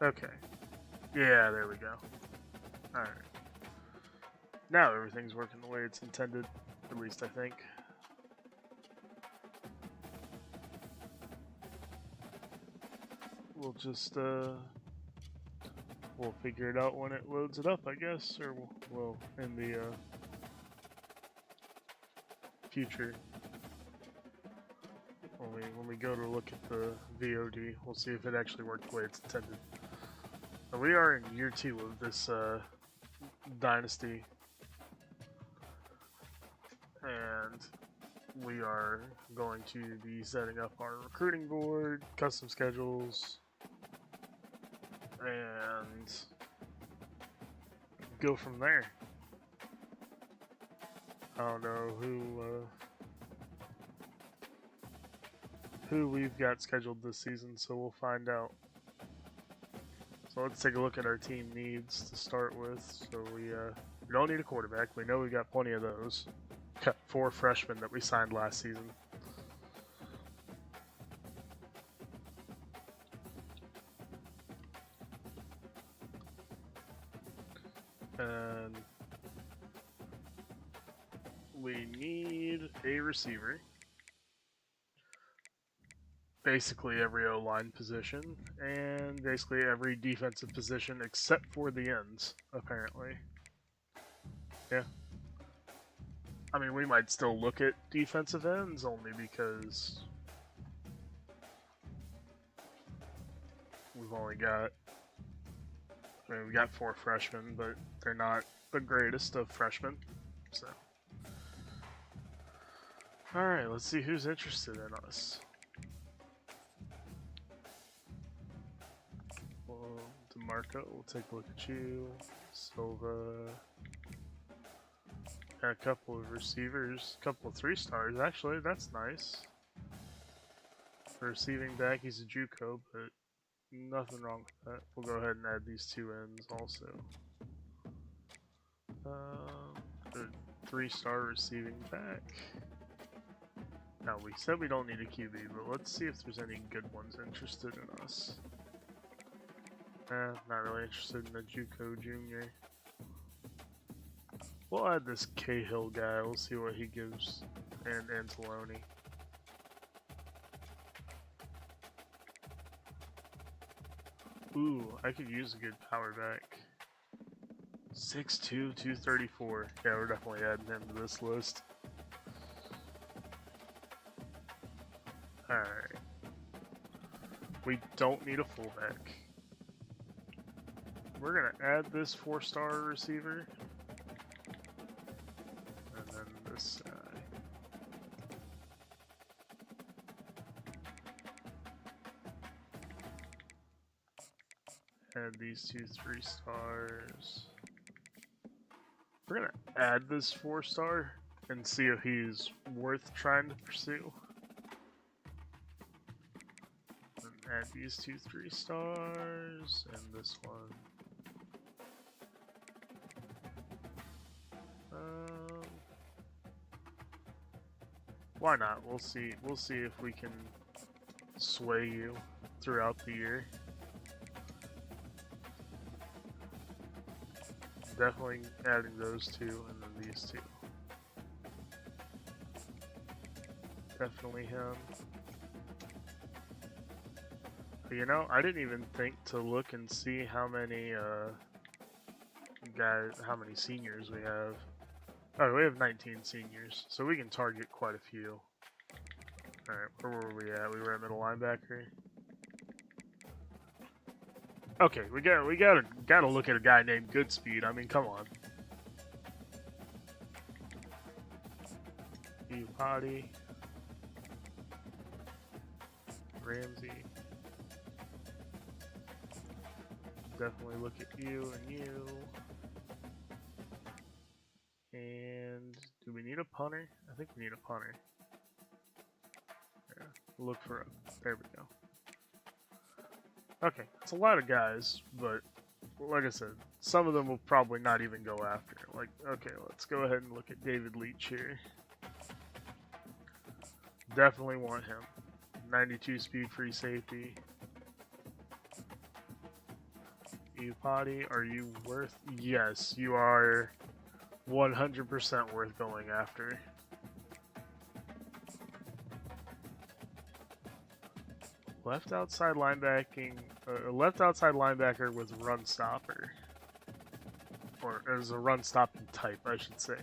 Okay. Yeah, there we go. Alright. Now everything's working the way it's intended. At least I think. We'll just, we'll figure it out when it loads it up, I guess. Or we'll in the, future. When we go to look at the VOD, we'll see if it actually worked the way it's intended. But we are in year 2 of this Dynasty, and we are going to be setting up our recruiting board, custom schedules, and go from there. I don't know who we've got scheduled this season, so we'll find out. So let's take a look at our team needs to start with. So we don't need a quarterback. We know we got plenty of those. Got 4 freshmen that we signed last season. And we need a receiver. Basically every O-line position, and basically every defensive position except for the ends, apparently. Yeah. I mean, we might still look at defensive ends, only because we've only got, I mean, we got 4 freshmen, but they're not the greatest of freshmen, so. Alright, let's see who's interested in us. DeMarco, we'll take a look at you. Silva. Got a couple of receivers, a couple of 3-stars actually, that's nice. For receiving back, he's a JUCO, but nothing wrong with that. We'll go ahead and add these 2 ends also. Good 3-star receiving back. Now, we said we don't need a QB, but let's see if there's any good ones interested in us. Not really interested in the JUCO junior. We'll add this Cahill guy. We'll see what he gives. And Anzalone. Ooh, I could use a good power back. 6'2", 234. Yeah, we're definitely adding him to this list. Alright. We don't need a fullback. We're gonna add this 4-star receiver. And then this guy. Add these 2 3-stars. We're gonna add this 4-star and see if he's worth trying to pursue. And add these 2 3-stars and this one. Why not? We'll see. We'll see if we can sway you throughout the year. Definitely adding those 2 and then these 2. Definitely him. But you know, I didn't even think to look and see how many how many seniors we have. Oh, we have 19 seniors, so we can target quite a few. Alright, where were we at? We were at middle linebacker. Okay, we gotta look at a guy named Goodspeed. I mean, come on. Potty. Ramsey. Definitely look at you and you. And do we need a punter? I think we need a punter. Yeah, look for a. There we go. Okay, it's a lot of guys, but like I said, some of them will probably not even go after. Like, okay, let's go ahead and look at David Leach here. Definitely want him. 92 speed free safety. you potty? Are you worth? Yes, you are 100% worth going after. Left outside linebacking, left outside linebacker with run stopper, or as a run stopping type, I should say.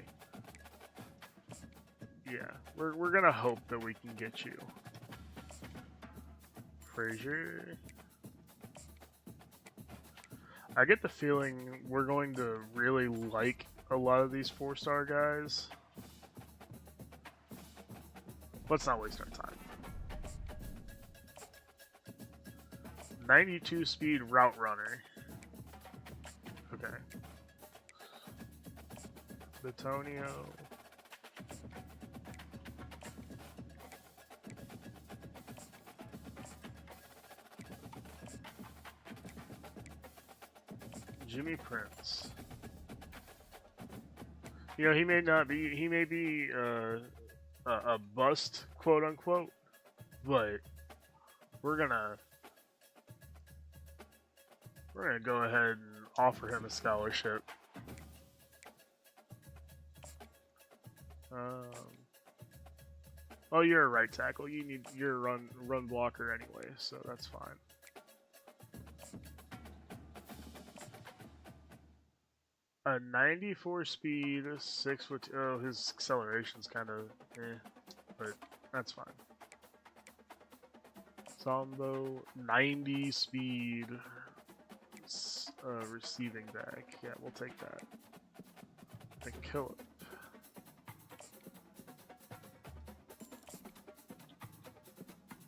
Yeah, we're gonna hope that we can get you. Frazier. I get the feeling we're going to really like a lot of these 4-star guys. Let's not waste our time. 92 speed route runner. Okay. Batonio. Jimmy Prince. You know, he may not be, he may be a bust, quote unquote, but we're gonna go ahead and offer him a scholarship. Oh, you're a right tackle. You're a run blocker anyway, so that's fine. A 94 speed, 6 foot. Oh, his acceleration's kind of but that's fine. Zombo, 90 speed, receiving back. Yeah, we'll take that. And kill it.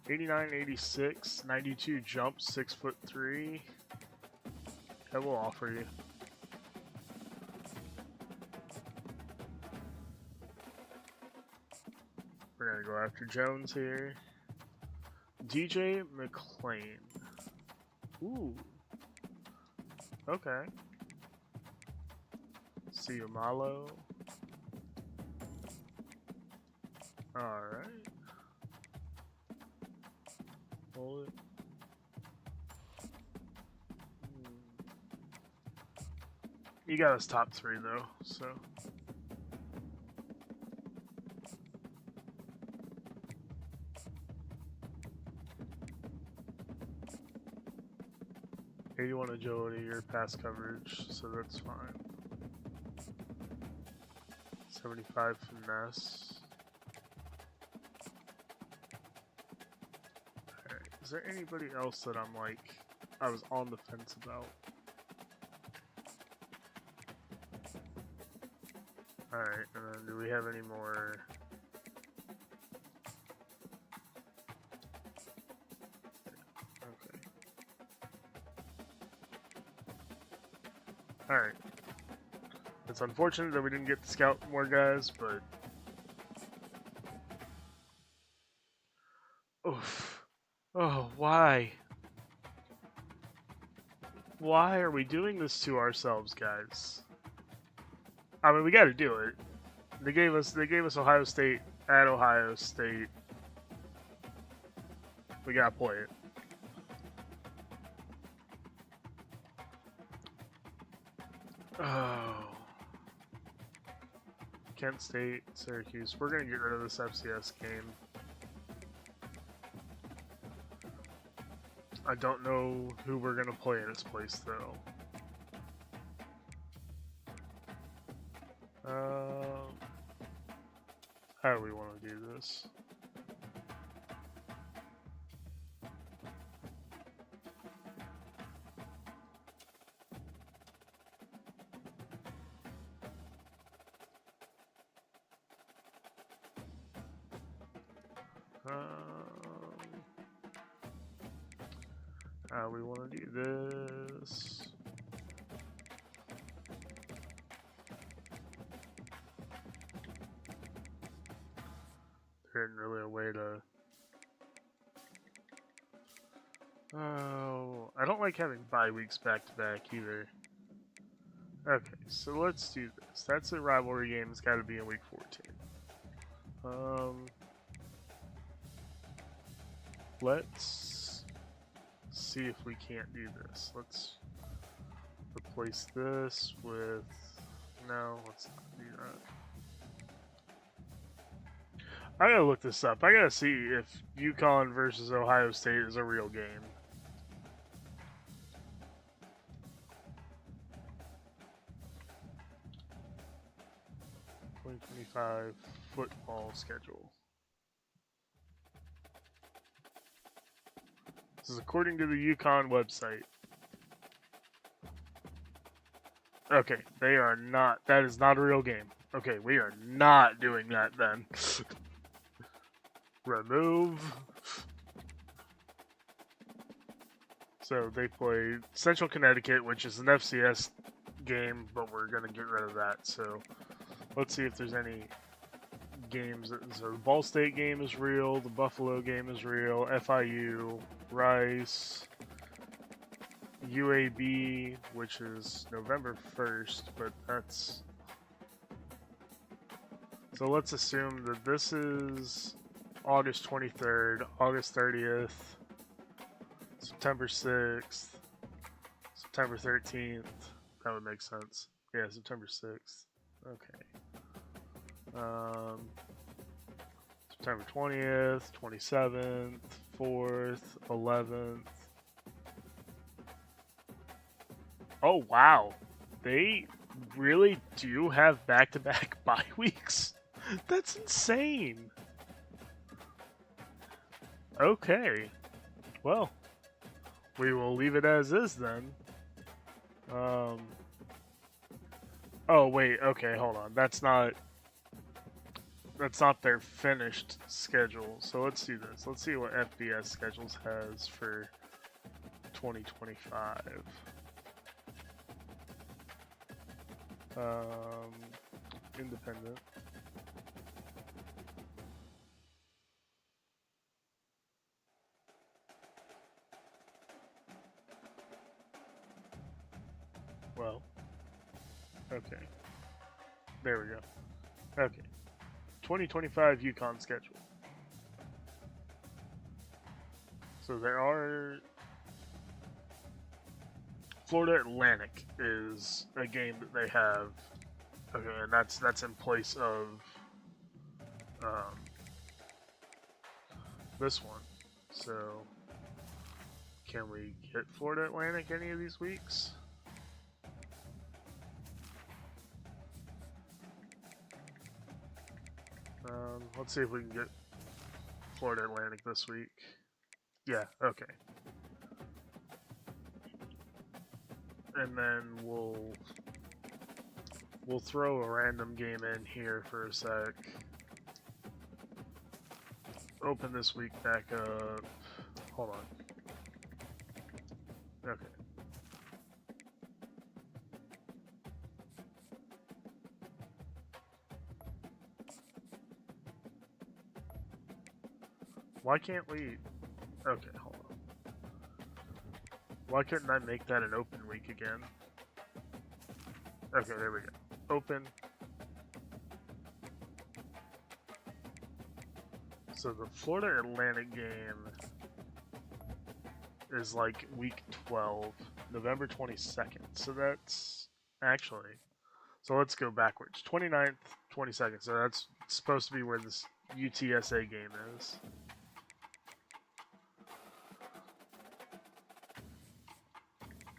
$89, $86, 92 jump, 6'3". I will offer you. We're gonna go after Jones here. DJ McClain. Ooh. Okay. Siamalo. Alright. Hold it. You got us top 3 though, so. You want agility or pass coverage, so that's fine. 75 finesse. Alright, is there anybody else that I'm like, I was on the fence about? Alright, and then do we have any more? Alright. It's unfortunate that we didn't get to scout more guys, but... Oof. Oh, why? Why are we doing this to ourselves, guys? I mean, we gotta do it. They gave us Ohio State at Ohio State. We gotta play it. Oh. Kent State, Syracuse. We're gonna get rid of this FCS game. I don't know who we're gonna play in its place though. How do we want to do this? How we want to do this? There isn't really a way to... Oh, I don't like having bye weeks back to back either. Okay, so let's do this. That's a rivalry game. It's got to be in week 14. Let's see if we can't do this. replace this with... No, let's not do that. I gotta look this up. I gotta see if UConn versus Ohio State is a real game. '25 football schedule. This is according to the UConn website. Okay, they are not. That is not a real game. Okay, we are not doing that then. Remove. So they play Central Connecticut, which is an FCS game, but we're going to get rid of that. So let's see if there's any games. So the Ball State game is real. The Buffalo game is real. FIU, Rice, UAB, which is November 1st, but that's... So let's assume that this is August 23rd, August 30th, September 6th, September 13th. That would make sense. Yeah, September 6th. Okay. September 20th, 27th, 4th, 11th. Oh, wow. They really do have back-to-back bye weeks? That's insane. Okay. Well, we will leave it as is then. Oh, wait. Okay, hold on. That's not their finished schedule. So let's do this. Let's see what FBS schedules has for 2025. Independent. Well, okay. There we go. Okay. 2025 UConn schedule. So there are... Florida Atlantic is a game that they have. Okay, and that's in place of this one. So can we get Florida Atlantic any of these weeks? Let's see if we can get Florida Atlantic this week. Yeah, okay. And then we'll throw a random game in here for a sec. Open this week back up. Hold on. Okay. Why can't we... Okay, hold on. Why couldn't I make that an open week again? Okay, there we go. Open. So the Florida Atlantic game is like week 12, November 22nd. So that's actually... So let's go backwards. 29th, 22nd. So that's supposed to be where this UTSA game is.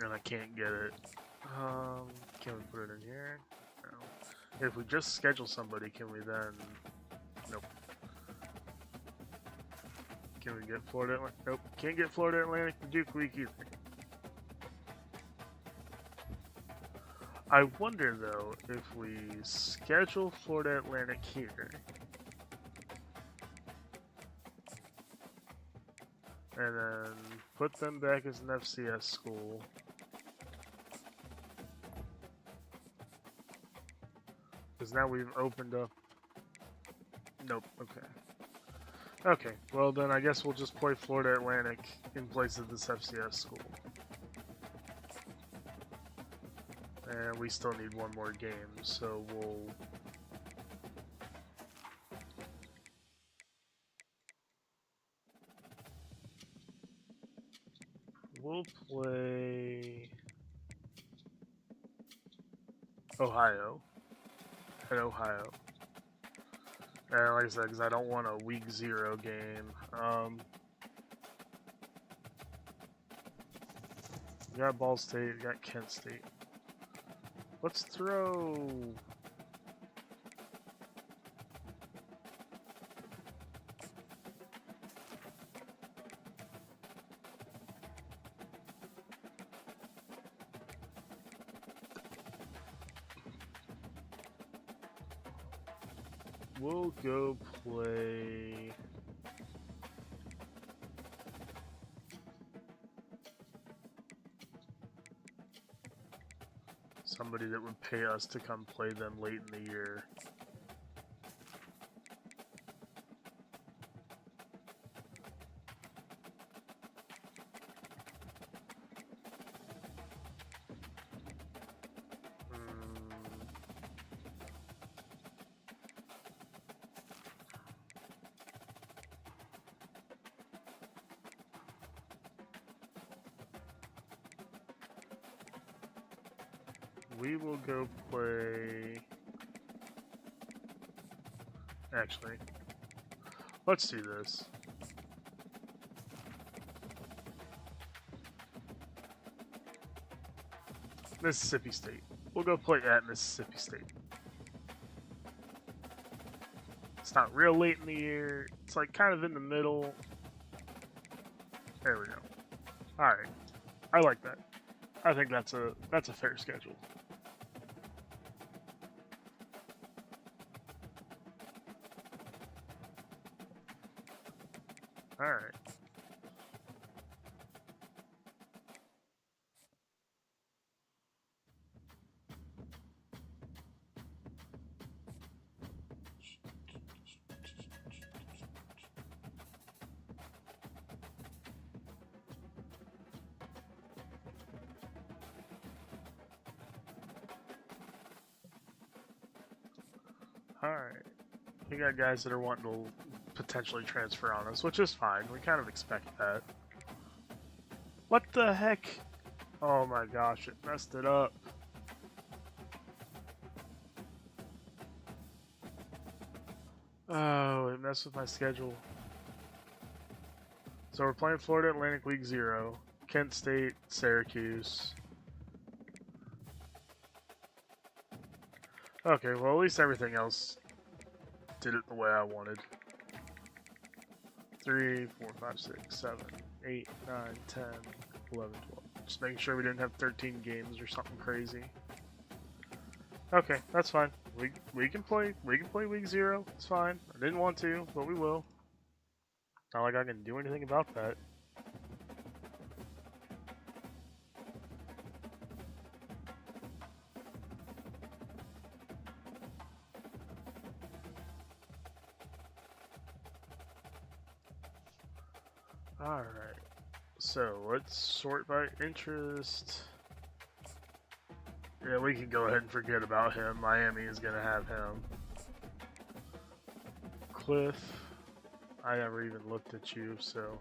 And I can't get it. Can we put it in here? No. If we just schedule somebody, can we then... Nope. Can we get Florida Atlantic? Nope. Can't get Florida Atlantic to Duke week either. I wonder, though, if we schedule Florida Atlantic here... and then put them back as an FCS school... Because now we've opened up... Nope, okay. Okay, well then I guess we'll just play Florida Atlantic in place of this FCS school. And we still need one more game, so we'll play... Ohio. At Ohio. And like I said, because I don't want a week 0 game. We got Ball State, we got Kent State. Let's throw... We'll go play... somebody that would pay us to come play them late in the year. We will go play... Actually, let's do this. Mississippi State. We'll go play at Mississippi State. It's not real late in the year. It's like kind of in the middle. There we go. Alright. I like that. I think that's a fair schedule. Alright. Alright. We got guys that are wanting to potentially transfer on us, which is fine. We kind of expect that. What the heck? Oh my gosh, it messed it up. Oh, it messed with my schedule. So we're playing Florida Atlantic Week 0, Kent State, Syracuse. Okay, well at least everything else did it the way I wanted. 3, 4, 5, 6, 7, 8, 9, 10, 11, 12. Just making sure we didn't have 13 games or something crazy. Okay, that's fine. We can play week 0. It's fine. I didn't want to, but we will. Not like I can do anything about that. Alright, so let's sort by interest. Yeah, we can go ahead and forget about him. Miami is going to have him. Cliff, I never even looked at you, so...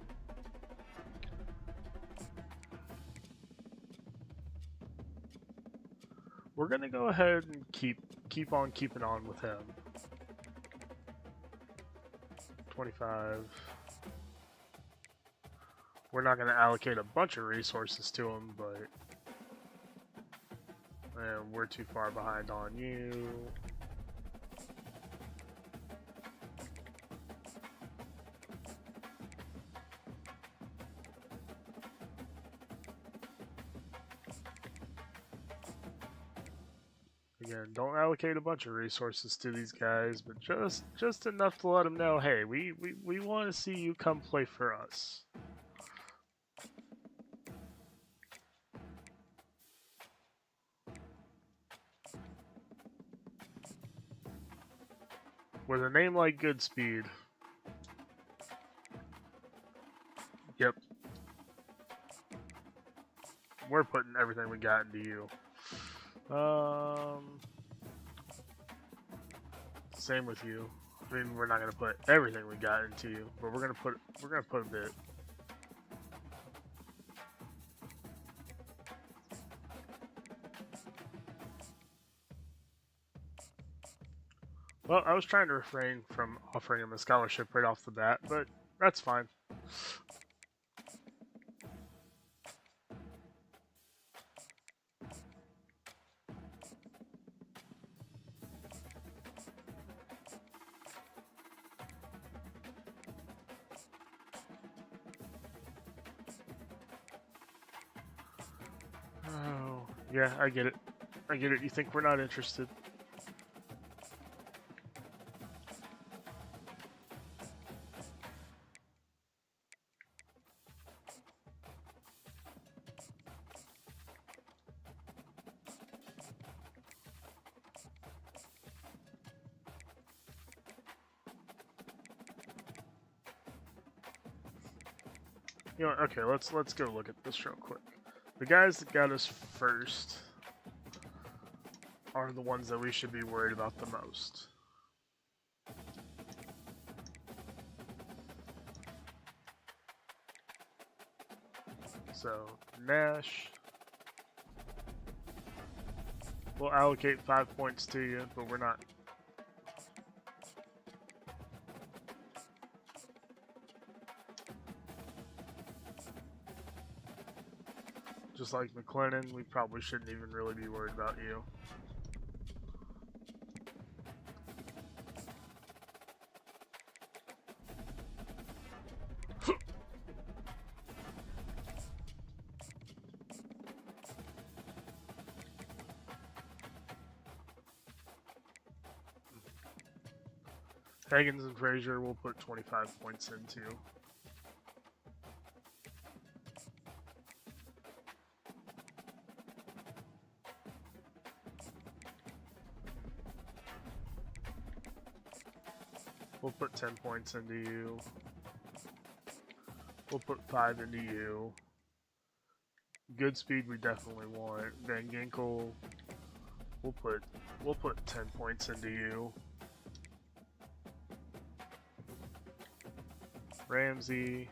We're going to go ahead and keep on keeping on with him. 25... We're not going to allocate a bunch of resources to him, but we're too far behind on you. Again, don't allocate a bunch of resources to these guys, but just enough to let them know, hey, we want to see you come play for us. With a name like Goodspeed. Yep. We're putting everything we got into you. Same with you. I mean, we're not gonna put everything we got into you, but we're gonna put a bit. Well, I was trying to refrain from offering him a scholarship right off the bat, but that's fine. Oh, yeah, I get it. I get it. You think we're not interested. You know, okay, let's go look at this real quick. The guys that got us first are the ones that we should be worried about the most. So, Nash. We'll allocate 5 points to you, but we're not. Just like McLennan, we probably shouldn't even really be worried about you. Higgins and Frazier will put 25 points into. We'll put 10 points into you. We'll put 5 into you. Good speed we definitely want. Van Ginkel, we'll put 10 points into you. Ramsey,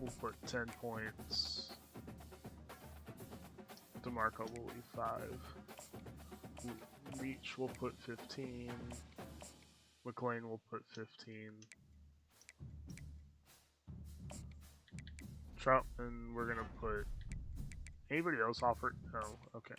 we'll put 10 points. DeMarco will leave 5. Leach will put 15. McLean will put 15. Troutman, we're gonna put. Anybody else offered? No, okay.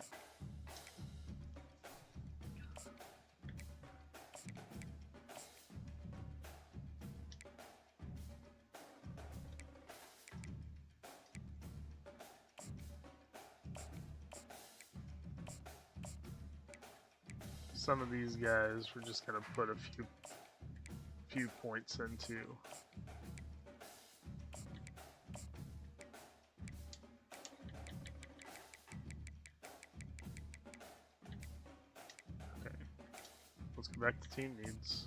Some of these guys we're just gonna put a few points into. Okay, let's go back to team needs.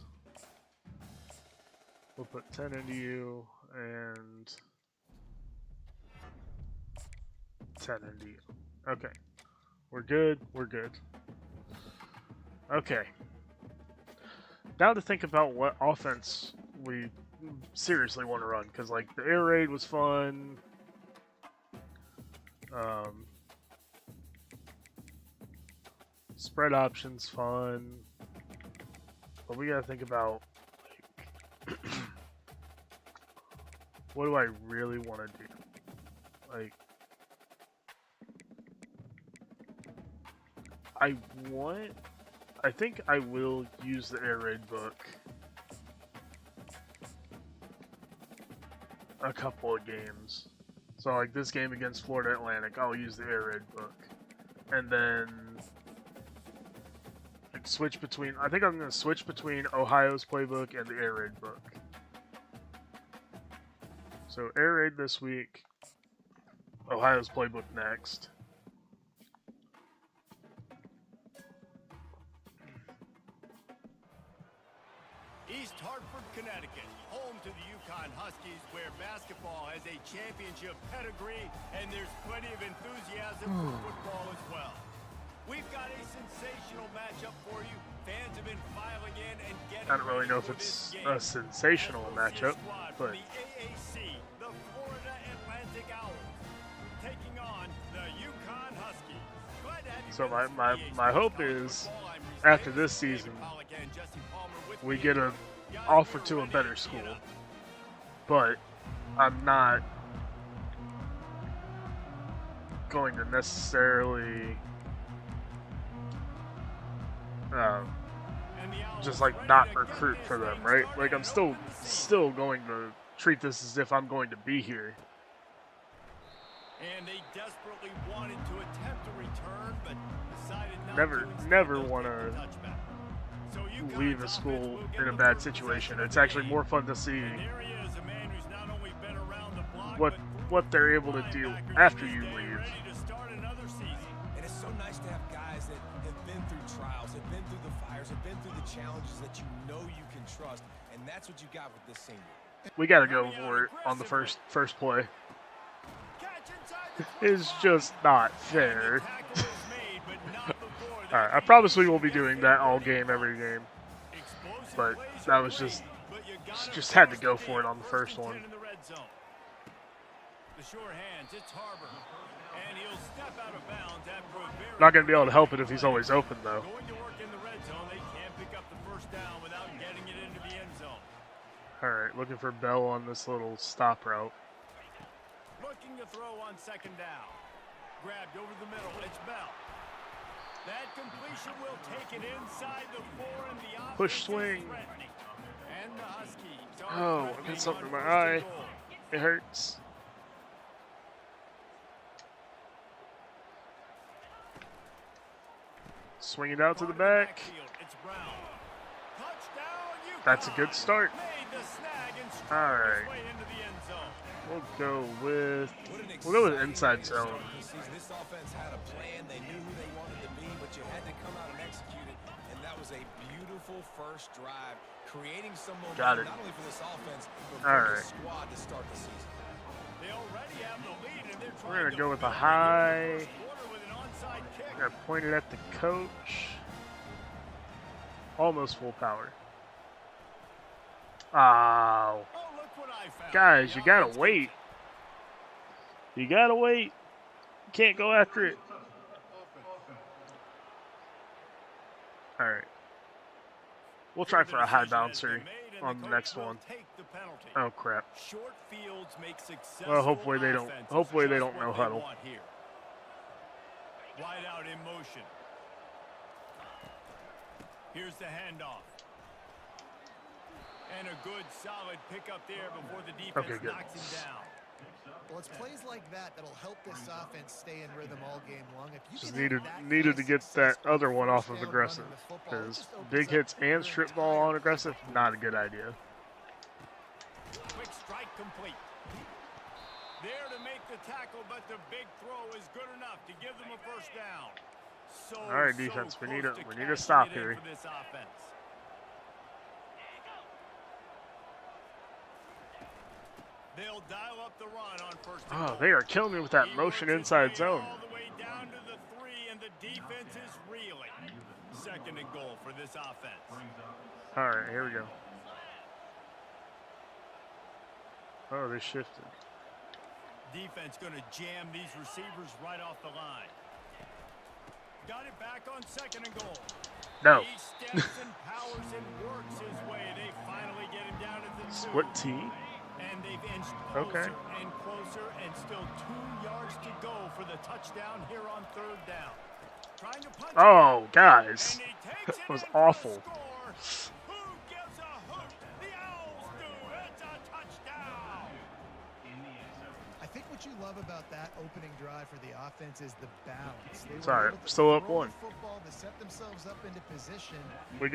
We'll put 10 into you and 10 into you. Okay, we're good. We're good. Okay. Now to think about what offense we seriously want to run, because like the air raid was fun. Spread options fun, but we gotta think about like, what do I really want to do? Like, I think I will use the air raid book a couple of games. So like this game against Florida Atlantic, I'll use the air raid book. And then like switch between, I think I'm going to switch between Ohio's playbook and the air raid book. So air raid this week, Ohio's playbook next. East Hartford, Connecticut, home to the UConn Huskies, where basketball has a championship pedigree, and there's plenty of enthusiasm for football as well. We've got a sensational matchup for you. Fans have been filing in and getting. I don't really know if it's a sensational matchup, but the AAC, the Florida Atlantic Owls, taking on the UConn Huskies. Glad to have So my hope is, after this season, we get an offer to a better school. But I'm not going to necessarily just like not recruit for them, right? Like I'm still going to treat this as if I'm going to be here. And they desperately wanted to attempt a return, but decided not never want to leave a school in a bad situation. It's actually more fun to see what they're able to do after you leave. And it's so nice to have guys that have been through trials, have been through the fires, have been through the challenges that you know you can trust, and that's what you got with this senior. We got to go for it on the first play. It's just not fair. Alright, I promise we will be doing that all game, every game. But that was just had to go for it on the first one. Not going to be able to help it if he's always open, though. Alright, looking for Bell on this little stop route. Looking to throw on second down. Grabbed over the middle. It's Bell. That completion will take it inside the 4 and the push swing. And the Huskies. Oh, I got something in my eye. It hurts. Swing it out to the back. That's a good start. All right. We'll go with inside zone. This offense had a plan. They knew who they wanted to be, but you had to come out and execute it. And that was a beautiful first drive, creating some momentum not only for this offense, but for the squad to start the season. They already have the lead, and they're trying We're gonna go with a high. Gonna point it at the coach. Almost full power. Oh. Guys, you gotta wait. You gotta wait. You can't go after it. Alright. We'll try for a high bouncer on the next one. Oh crap. Well, hopefully they don't no huddle. Wide out in motion. Here's the handoff. And a good solid pickup there before the defense knocks him down. Well, it's plays like that that'll help this offense stay in rhythm all game long. If you Just can needed to get that other one off of aggressive, because big hits and strip ball on aggressive, not a good idea. Quick strike complete. There to make the tackle, but the big throw is good enough to give them a first down. All right, defense, we need a stop here. They'll dial up the run on first and goal. They are killing me with that motion inside zone. All the way down to the 3, and the defense is reeling. Second and goal for this offense. All right, here we go. Oh, they shifted. Defense going to jam these receivers right off the line. Got it back on second and goal. No. He steps and powers and works his way. They finally get him down at the 2. Split T. And they've inched closer and closer, and still 2 yards to go for the touchdown here on third down. Trying to punch guys. That was awful. Who gives a hoot? The Owls do. It's a touchdown. I think what you love about that opening drive for the offense is the balance. Sorry, still up 1. To set themselves up into position. We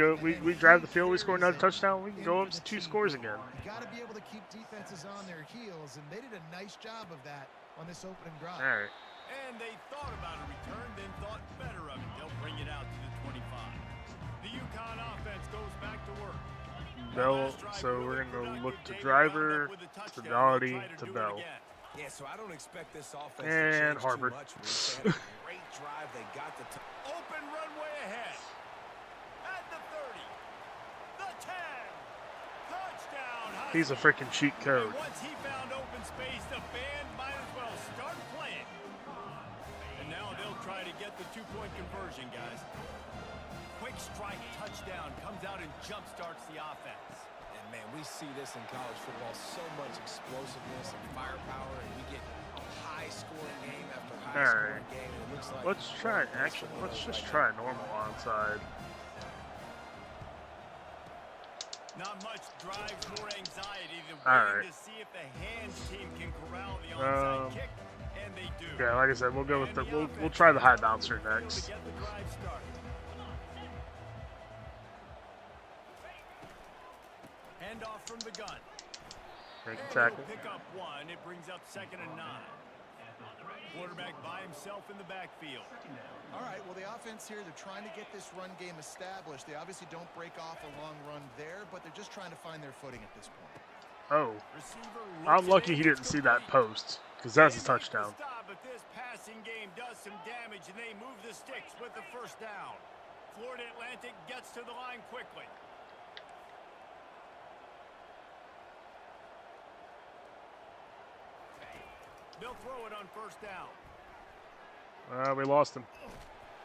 drive the field, we score another touchdown, we can go up to 2 scores again. You got to be able to keep defenses on their heels, and they did a nice job of that on this opening drive. All right. And they thought about a return, then thought better of it. They'll bring it out to the 25. The UConn offense goes back to work. Bell, so we're going to look to Driver, to Doherty, to Bell. Yeah, so I don't expect this offense and to Harvard. Too much. Great drive. They got the open runway ahead. At the 30. The 10. Touchdown. He's a freaking cheat code. And once he found open space, the band might as well start playing. And now Now they'll try to get the two-point conversion, guys. Quick strike touchdown comes out and jump-starts the offense. And, man, we see this in college football, so much explosiveness and firepower, and we get a high-scoring game after high-scoring game. And it looks like let's try let's just try a normal onside. Not much drives more anxiety than waiting to see if the hands team can corral the onside kick, and they do. Yeah, like I said, we'll go with the we'll try the high bouncer next. To get the drive started. Hand off from the gun. Make a And tackle. pick up one. It brings up 2nd and 9. Quarterback by himself in the backfield. All right, well, the offense here, they're trying to get this run game established. They obviously don't break off a long run there, but they're just trying to find their footing at this point. Oh, Receiver I'm looks lucky in, he didn't it's see that complete. post, because that's a They make the touchdown. stop, but this passing game does some damage, and they move the sticks with the first down. Florida Atlantic gets to the line quickly. They'll throw it on first down. We lost him.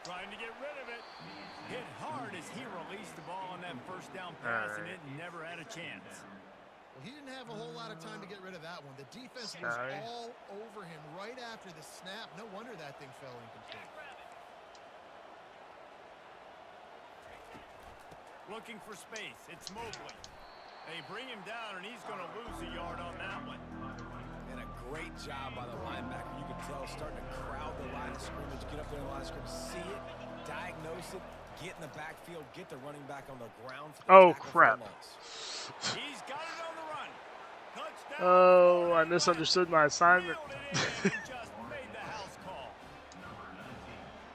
Trying to get rid of it. Hit hard as he released the ball on that first down pass, and it never had a chance. Well, he didn't have a whole lot of time to get rid of that one. The defense was all over him right after the snap. No wonder that thing fell incomplete. Looking for space. It's Mobley. They bring him down, and he's going to lose a yard on that one. And a great job by the linebacker. You can tell starting to crowd the line of scrimmage, get up there in the line of scrimmage, see it, diagnose it, get in the backfield, get the running back on the ground. For the Oh, tackle for crap. the loss. He's got it on the run. Touchdown. Oh, I misunderstood my assignment. Reeled it in and just made the house call.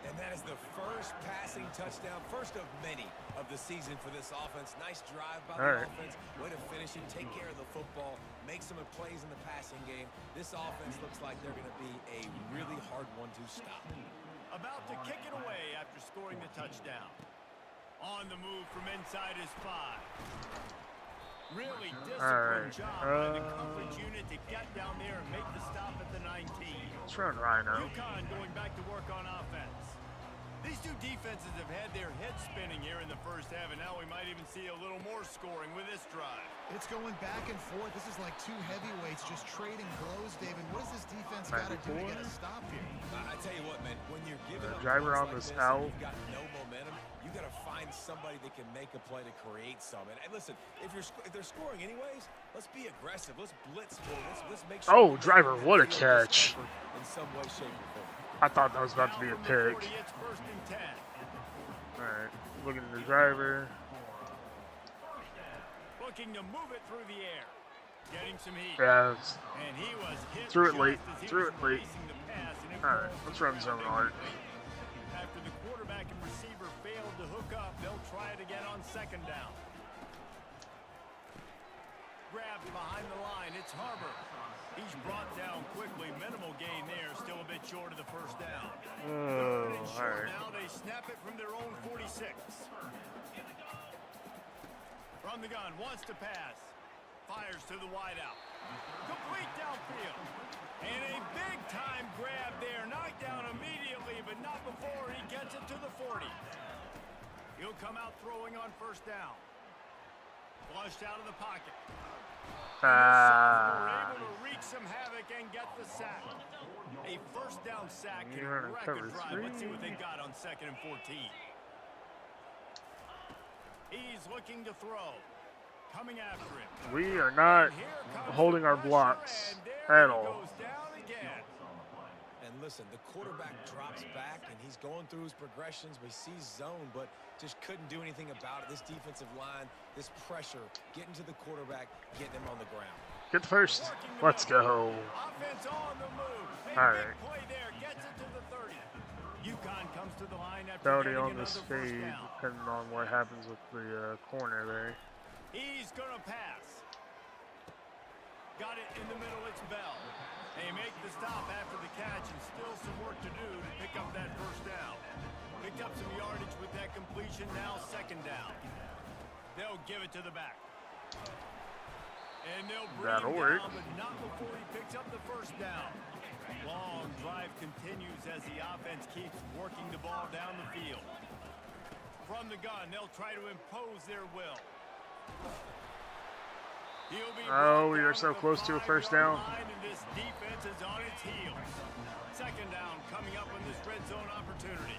And that is the first passing touchdown, first of many of the season for this offense. Nice drive by the offense. Way to finish it, take care of the football, make some plays in the passing game. This offense looks like they're going to be a really hard one to stop. About to kick it away after scoring the touchdown. On the move from inside his 5. Really disciplined job by the coverage unit to get down there and make the stop at the 19. Let's run Rhino. UConn going back to work on offense. These two defenses have had their heads spinning here in the first half, and now we might even see a little more scoring with this drive. It's going back and forth. This is like two heavyweights just trading blows, David. What does this defense got to do to get a stop here? I tell you what, man, when you're giving up driver on points this like L. and you've got no momentum, you got to find somebody that can make a play to create some. And listen, if they're scoring anyways, let's be aggressive. Let's blitz for it. Let's make sure. Oh, driver, what a catch. In some way, shape, or form. I thought that was about to be a pick. It's 1st and 10. Alright, looking at the driver. Looking to move it through the air. Getting some heat. Yeah, And he was hit threw it just late. as he Threw was it late. releasing the pass, and it Alright, falls let's run zone hard. After the quarterback and receiver failed to hook up, they'll try it again on 2nd down. Grabbed behind the line. It's Harbor. He's brought down quickly. Minimal gain there. Still a bit short of the first down. Oh, alright. Now they snap it from their own 46. From the gun. Wants to pass. Fires to the wideout. Complete downfield. And a big-time grab there. Knocked down immediately, but not before he gets it to the 40. He'll come out throwing on 1st down. Flushed out of the pocket. Were able to wreak some havoc and get the sack. A 1st down sack in a record drive. Let's see what they got on 2nd and 14. He's looking to throw. Coming after him. We are not holding our blocks at all. Goes down again. And listen, the quarterback drops back, and he's going through his progressions. We see zone, but just couldn't do anything about it. This defensive line, this pressure, getting to the quarterback, getting him on the ground. Get the first. Let's go. Offense on the move. All right. Play there. Gets it to the 30. UConn comes to the line after Penalty getting on this another first fade, down. depending on what happens with the corner there. He's going to pass. Got it in the middle. It's Bell. They make the stop after the catch, and still some work to do to pick up that first down. Picked up some yardage with that completion. Now 2nd down. They'll give it to the back. And they'll bring him down, but not before he picks up the first down. long drive continues as the offense keeps working the ball down the field. From the gun, they'll try to impose their will. Oh, we are so close to a first down. This defense is on its heels. Second down coming up on this red zone opportunity.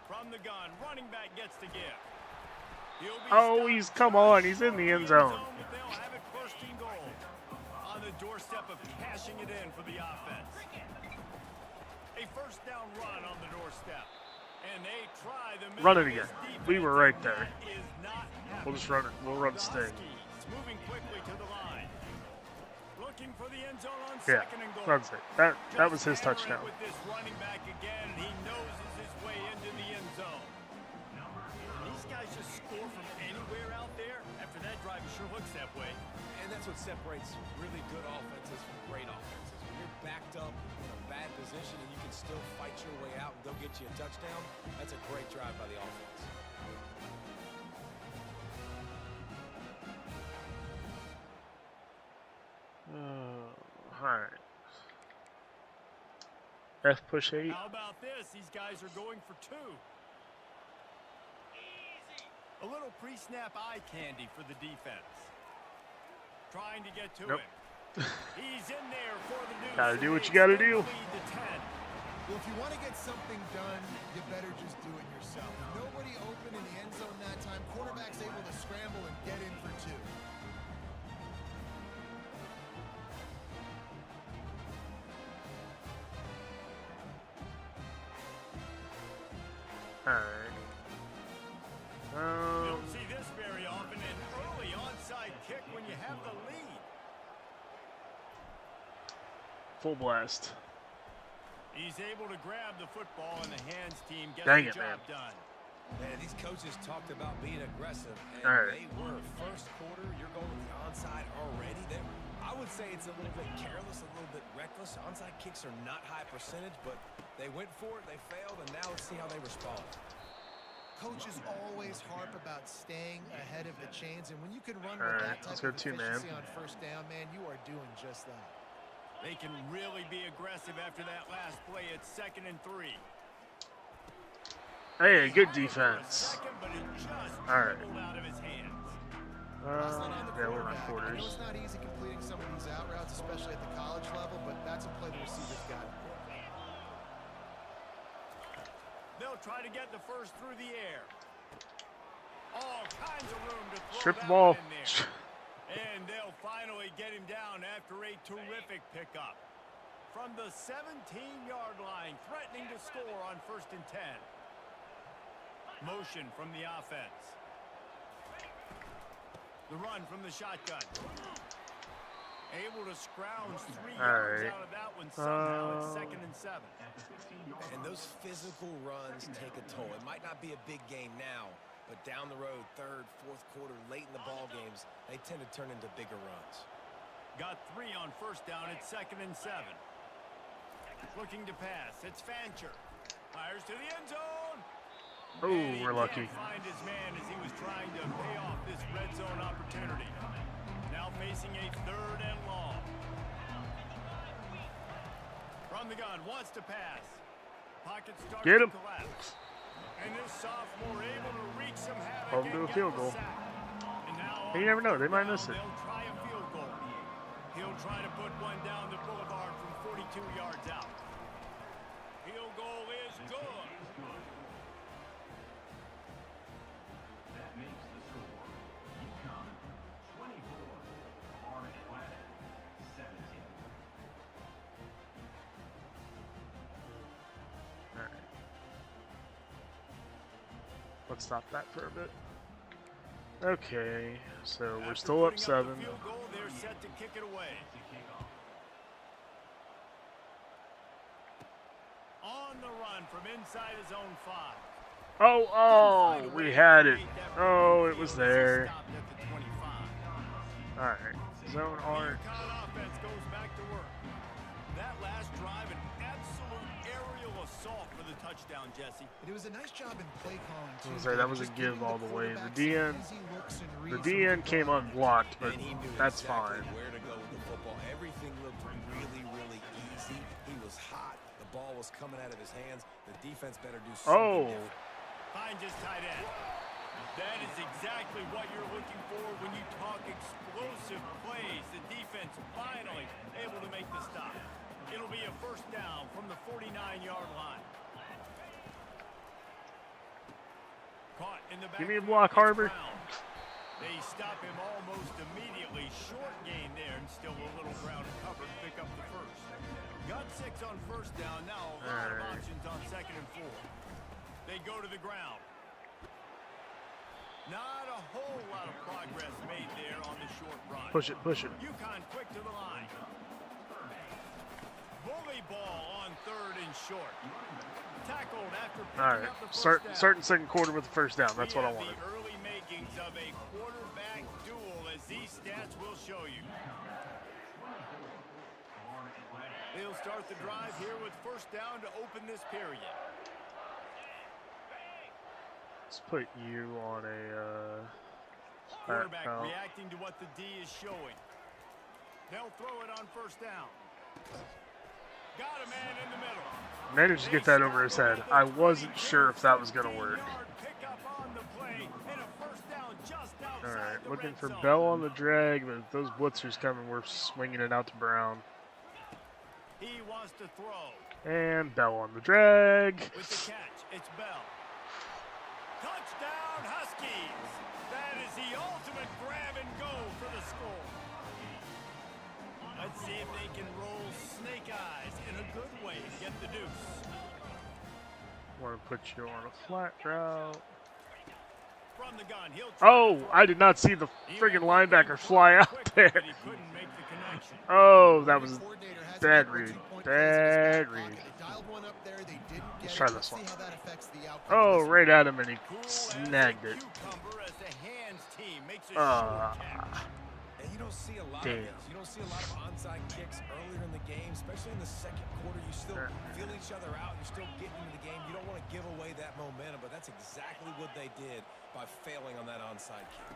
From the gun, running back gets the give. Oh, come on, he's in the end zone. They'll have it first and goal on the doorstep of cashing it in for the offense. A first down run on the doorstep. And they try the run it again. We were right there. We'll just run it. We'll run Sting. Moving quickly to the line. Looking for the end zone on Yeah, second and goal. runs it. That was his touchdown. With this running back again, he noses his way into the end zone. These guys just score from anywhere out there. After that drive, it sure looks that way. And that's what separates really good offenses from great offenses. When you're backed up in a bad position and you can still fight your way out and go get you a touchdown, that's a great drive by the offense. Alright. F push 8. How about this? These guys are going for two. A little pre-snap eye candy for the defense. Trying to get to him. He's in there for the news. Gotta do what you gotta do. Well, if you want to get something done, you better just do it yourself. Nobody open in the end zone that time. Quarterback's able to scramble and get in for two. Alright. You don't see this very often. An early onside kick when you have the lead. Full blast. He's able to grab the football and the hands team gets Dang the it, job man. done. Man, these coaches talked about being aggressive, and Alright. they were. First quarter, you're going with the onside already. I would say it's a little bit careless, a little bit reckless. Onside kicks are not high percentage, but they went for it, they failed, and now let's see how they respond. Coaches always harp about staying ahead of the chains, and when you can run with Alright, that let's type go of two-man. efficiency on first down, man, you are doing just that. They can really be aggressive after that last play. It's 2nd and 3. Hey, good defense. Alright. Yeah, we're on I know quarters. it's not easy completing some of these out routes, especially at the college level, but that's a play the receiver's got. They'll try to get the first through the air. All kinds of room to throw Strip the that ball. one in there. And they'll finally get him down after a terrific pickup. From the 17-yard line, threatening to score on 1st and 10. Motion from the offense. The run from the shotgun. Able to scrounge 3 yards out of that one somehow. It's 2nd and 7. And those physical runs take a toll. It might not be a big game now, but down the road, 3rd, 4th quarter, late in the ball games, they tend to turn into bigger runs. Got 3 on 1st down. It's 2nd and 7. Looking to pass. It's Fancher. Fires to the end zone. Oh, we're lucky. Can't find his man as he was trying to pay off this red zone opportunity. Now facing a 3rd and long. From the gun, wants to pass. Pocket starts Get to him. collapse. And this sophomore able to wreak some havoc. Hold him to a and field get the goal. sack. And now You never know, they might miss it. They'll try a field goal. He'll try to put one down the boulevard from 42 yards out. Field goal is good. That makes the score UConn 24, Orange Planet 17. Alright. Let's stop that for a bit. Okay, so we're After still up putting 7. the field goal, they're set to kick it away. On the run from inside his own 5. Oh, we had it. Oh, it was there. Stopped at the 25. Alright, zone orange. The UConn offense goes back to work. That last drive, an absolute aerial assault for the touchdown, Jesse. It was a nice job in play calling, too. I was gonna say, that was a Just give giving all the way. quarterback The DN, some easy looks and the reads DN from came unblocked, but And he knew that's exactly fine. where to go with the football. Everything looked really, ball is coming out of his hands. The defense better do something different. Finds his tight end. That is exactly what you're looking for when you talk explosive plays. The defense finally able to make the stop. It'll be a first down from the 49-yard line. Caught in the back. Give me a block, Harbor. They stop him almost immediately. Short gain there, and still a little ground to cover to pick up the first. Got 6 on first down. Now a lot of options on 2nd and 4. They go to the ground. Not a whole lot of progress made there on the short run. Push it, push it. UConn quick to the line. Bully ball on 3rd and short. Tackled after picking up the first down. Starting second quarter with the first down. That's what I wanted. The early makings of a quarterback duel, as these stats will show you. They'll start the drive here with first down to open this period. Let's put you on a quarterback reacting to what the D is showing. They'll throw it on first down. Got a man in the middle. Managed to get that over his head. I wasn't sure if that was going to work. Alright, looking for Bell on the drag, but if those blitzers coming, we're swinging it out to Brown. He wants to throw. And Bell on the drag. With the catch, it's Bell. Touchdown, Huskies! That is the ultimate grab and go for the score. Let's see if they can roll snake eyes in a good way to get the deuce. Want to put you on a flat route. From the gun, oh, I did not see the friggin' linebacker fly out there. Oh, that was bad read. Bad read. Let's try this one. Oh, right at him, and he snagged it. And you don't see a lot of this. You don't see a lot of onside kicks earlier in the game, especially in the second quarter. You still feel each other out. You're still getting into the game. You don't want to give away that momentum, but that's exactly what they did by failing on that onside kick.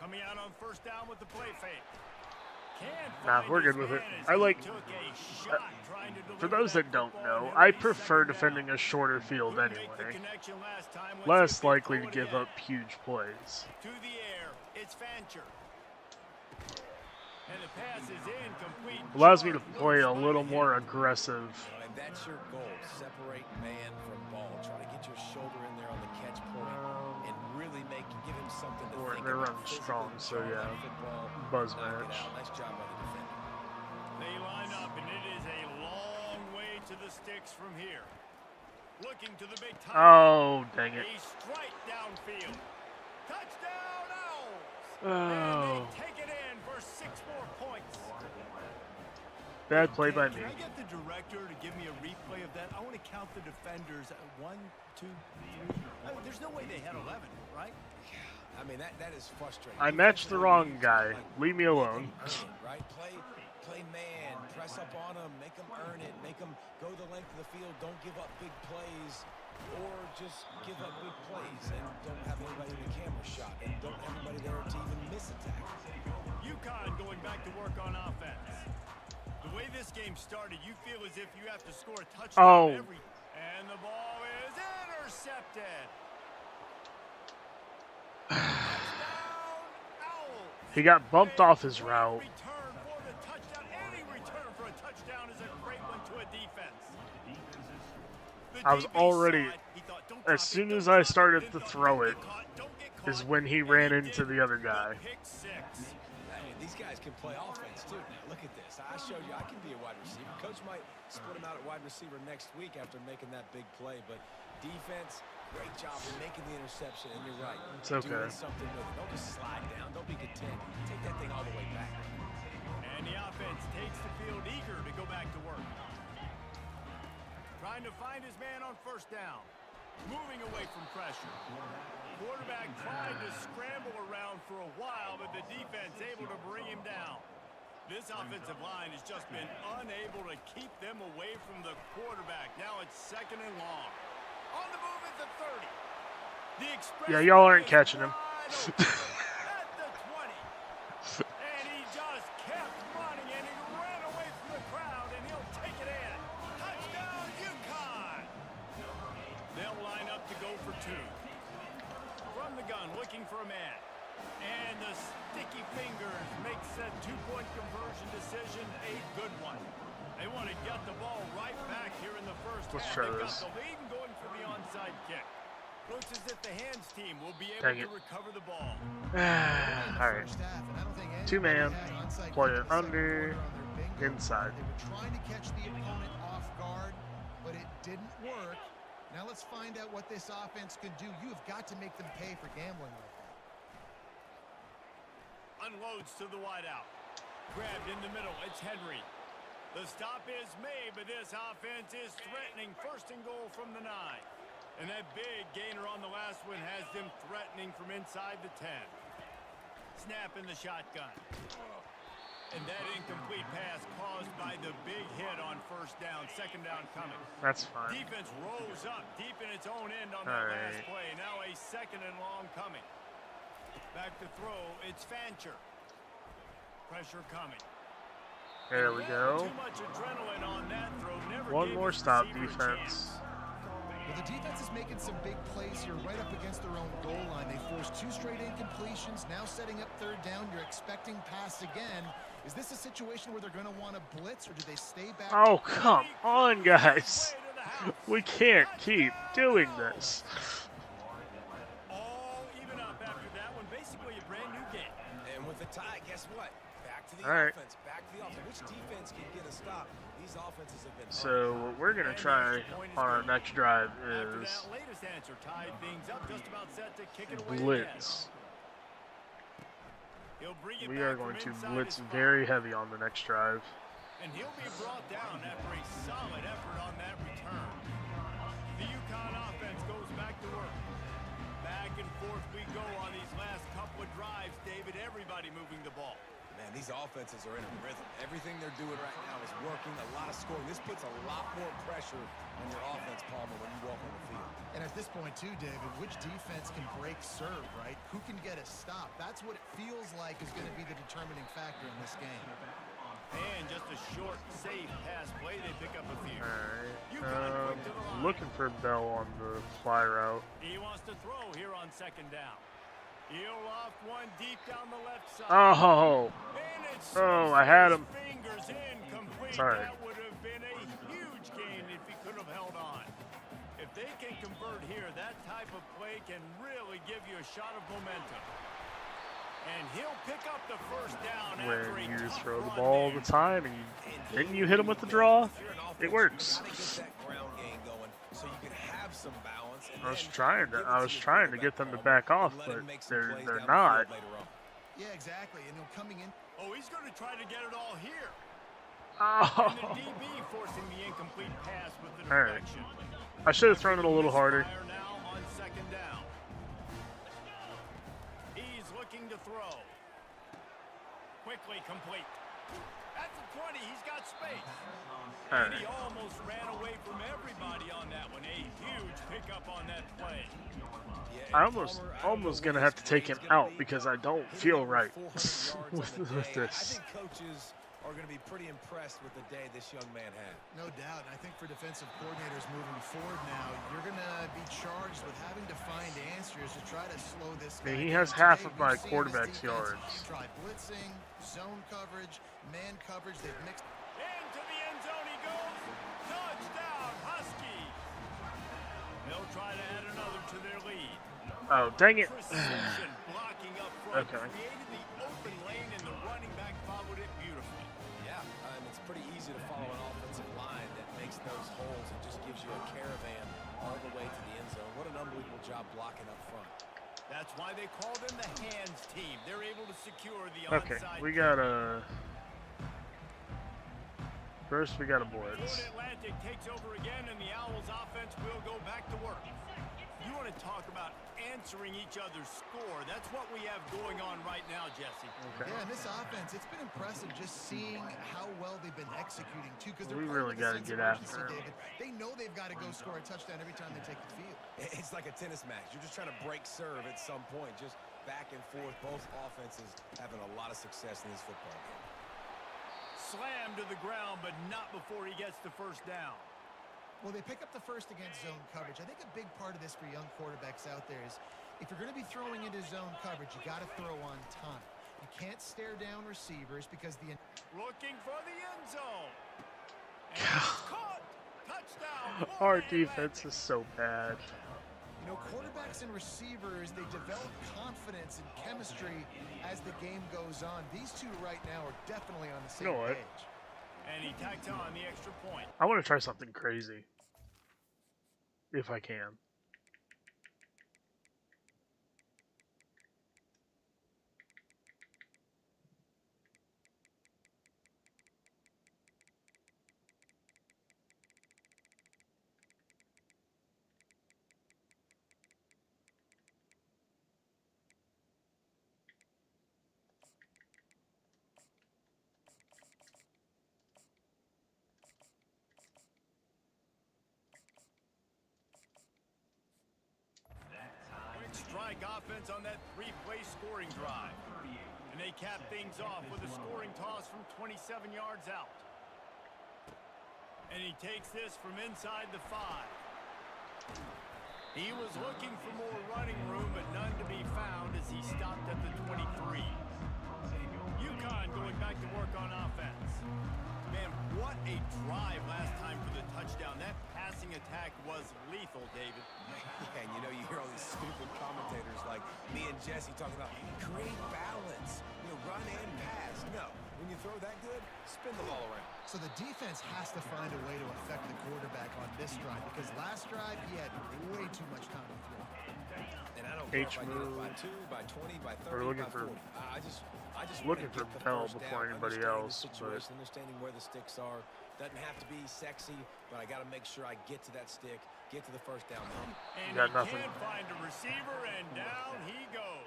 Coming out on first down with the play fake. Nah, we're good with it. I like, for those that don't know, I prefer defending a shorter field anyway. Less likely to give up huge plays. To the air, it's Fancher. And the pass is incomplete. Allows me to play a little more aggressive. And that's your goal. Separate man from ball. Try to get your shoulder in there on the catch point and really give him something to think they're about. running strong, so yeah. Buzz match. Nice job by the defender. They line up, and it is a long way to the sticks from here. Looking to the big time. Oh, dang it. A strike downfield. Touchdown, Owls. Oh. And they take it in for 6 more points. Bad play by me. Can I get the director to give me a replay of that? I want to count the defenders. 1, 2, 3. I mean, there's no way they had 11, right? I mean, that is frustrating. I matched the wrong guy. Leave me alone. Right? Play man. Press up on them. Make them earn it. Make them go the length of the field. Don't give up big plays. Or just give up big plays and don't have anybody in the camera shot. And don't have anybody there to even miss a tackle. UConn going back to work on offense. The way this game started, you feel as if you have to score a touchdown every... And the ball is intercepted. He got bumped off his route. Any return for a touchdown is a great one to a defense. I was already, as soon as I started to throw it, is when he ran into the other guy. These guys can play offense too. Now look at this. I showed you I can be a wide receiver. Coach might split him out at wide receiver next week after making that big play, but defense, great job in making the interception, and you're right. It's okay. Doing something with it. Don't just slide down. Don't be content. Take that thing all the way back. And the offense takes the field eager to go back to work. Trying to find his man on first down. Moving away from pressure. Quarterback tried to scramble around for a while, but the defense able to bring him down. This offensive line has just been unable to keep them away from the quarterback. Now it's 2nd and long. On the move at the 30. Yeah, y'all aren't catching him. At the 20. And he just kept running, and he ran away from the crowd, and he'll take it in. Touchdown! the sticky fingers makes that two-point conversion decision a good one. They want to get the ball right back here in the first Let's half. try They've this. got the lead and going for the onside kick. Looks as if the hands team will be able Dang to it. recover the ball. Alright. Two-man, play it under, inside. They were trying to catch the opponent off guard, but it didn't work. Now let's find out what this offense can do. You have got to make them pay for gambling like that. Unloads to the wideout. Grabbed in the middle. It's Henry. The stop is made, but this offense is threatening. First and goal from the 9. And that big gainer on the last one has them threatening from inside the 10. Snap in the shotgun. And that incomplete pass caused by the big hit on first down. Second down coming. That's fine. Defense rose up deep in its own end on that last play. Now a second and long coming. Back to throw. It's Fancher. Pressure coming. There we go. Too much adrenaline on that throw. Never One gave more his stop receiver a defense. chance. Well, the defense is making some big plays here right up against their own goal line. They forced 2 straight incompletions, now setting up third down. You're expecting pass again. Is this a situation where they're going to want to blitz, or do they stay back? Oh, come on, guys. We can't keep doing this. All even up after that one. Basically a brand new game. And with the tie, guess what? Back to the All right. offense. Back to the offense. Which defense can get a stop? These offenses have been So what we're going to try on our next drive After is that latest answer tied things up, just about set to kick it away blitz. He'll bring it We back are going from to inside blitz his five. very heavy on the next drive. And he'll be brought down after a solid effort on that return. The UConn offense goes back to work. Back and forth we go on these last couple of drives, David. Everybody moving the ball. Man, these offenses are in a rhythm. Everything they're doing right now is working. A lot of scoring. This puts a lot more pressure on your offense, Palmer, when you walk on the field. And at this point, too, David, which defense can break serve, right? Who can get a stop? That's what it feels like is going to be the determining factor in this game. And just a short, safe pass play. They pick up a few. Alright. Looking for Bell on the fly route. He wants to throw here on second down. He'll loft one deep down the left side. Oh, oh, I had him. Fingers incomplete. Sorry. That would have been a huge gain if he could have held on. If they can convert here, that type of play can really give you a shot of momentum. And he'll pick up the first down after When a you tough throw the run ball all there. the time and didn't you hit him with the draw? It works. You gotta get that ground game going so you can have some balance. And I was then trying give it to your trying to get them to back off, and let but him make some they're plays down the not. field later on. Yeah, exactly. And they're coming in. Oh, he's going to try to get it all here. Oh. And the DB forcing the incomplete pass with the All right. deflection. I should have thrown it a little harder. Misfire now on second down. He's looking to throw. Quickly complete. At the 20, he's got space. All And right. he almost ran away from everybody on that one. A huge pickup on that play. Yeah, I and almost Palmer, I don't know almost what gonna his have to take play's him gonna out be. because I don't He feel went right 400 yards on with the day. this. I think coaches are going to be pretty impressed with the day this young man had. No doubt. And I think for defensive coordinators moving forward now, you're going to be charged with having to find answers to try to slow this guy I mean, he down. has half Today, of my we've seen this quarterback's defense yards. Try blitzing, zone coverage, man coverage. They've mixed. Into the end zone he goes. Touchdown, Huskies. They'll try to add another to their lead. Oh, dang it. Precision blocking up front. Okay. Created the open lane and the running back followed it beautifully. Yeah, it's pretty easy to follow an offensive line that makes those holes and just gives you a caravan all the way to the end zone. What an unbelievable job blocking up front. That's why they call them the hands team. They're able to secure the Okay, onside. we got a. First, we got a Florida blitz. Atlantic takes over again, and the Owls offense will go back to work. You want to talk about answering each other's score? That's what we have going on right now, Jesse. Okay. Yeah, and this offense, it's been impressive just seeing how well they've been executing, too, because they're We playing really with a gotta sense of get urgency, after him. David. They know they've got to go score a touchdown every time they take the field. It's like a tennis match. You're just trying to break serve at some point, just back and forth. Both offenses having a lot of success in this football game. Slam to the ground, but not before he gets the first down. Well, they pick up the first against zone coverage. I think a big part of this for young quarterbacks out there is If you're going to be throwing into zone coverage, you got to throw on time. You can't stare down receivers because the Looking for the end zone. And it's caught. Touchdown. Our defense is so bad. You know, quarterbacks and receivers, they develop confidence and chemistry as the game goes on. These two right now are definitely on the same page. And he tacked on the extra point. I want to try something crazy. If I can. Strike offense on that three-play scoring drive. And they cap things off with a scoring toss from 27 yards out. And he takes this from inside the 5. He was looking for more running room, but none to be found as he stopped at the 23. UConn going back to work on offense. Man, what a drive last time for the touchdown. That passing attack was lethal, David. Yeah, and you know, you hear all these stupid commentators like me and Jesse talking about create balance, you know, run and pass. No, when you throw that good, spin the ball around. So the defense has to find a way to affect the quarterback on this drive because last drive he had way too much time to throw. And I don't care if I get it by 2, by 20, by 30, We're looking by 40. for I just looking for wanna get the Bell first before down, anybody understanding else, the situation, understanding where the sticks are. Doesn't have to be sexy, but I got to make sure I get to that stick, get to the first down. And got he nothing. can't find a receiver, and down he goes.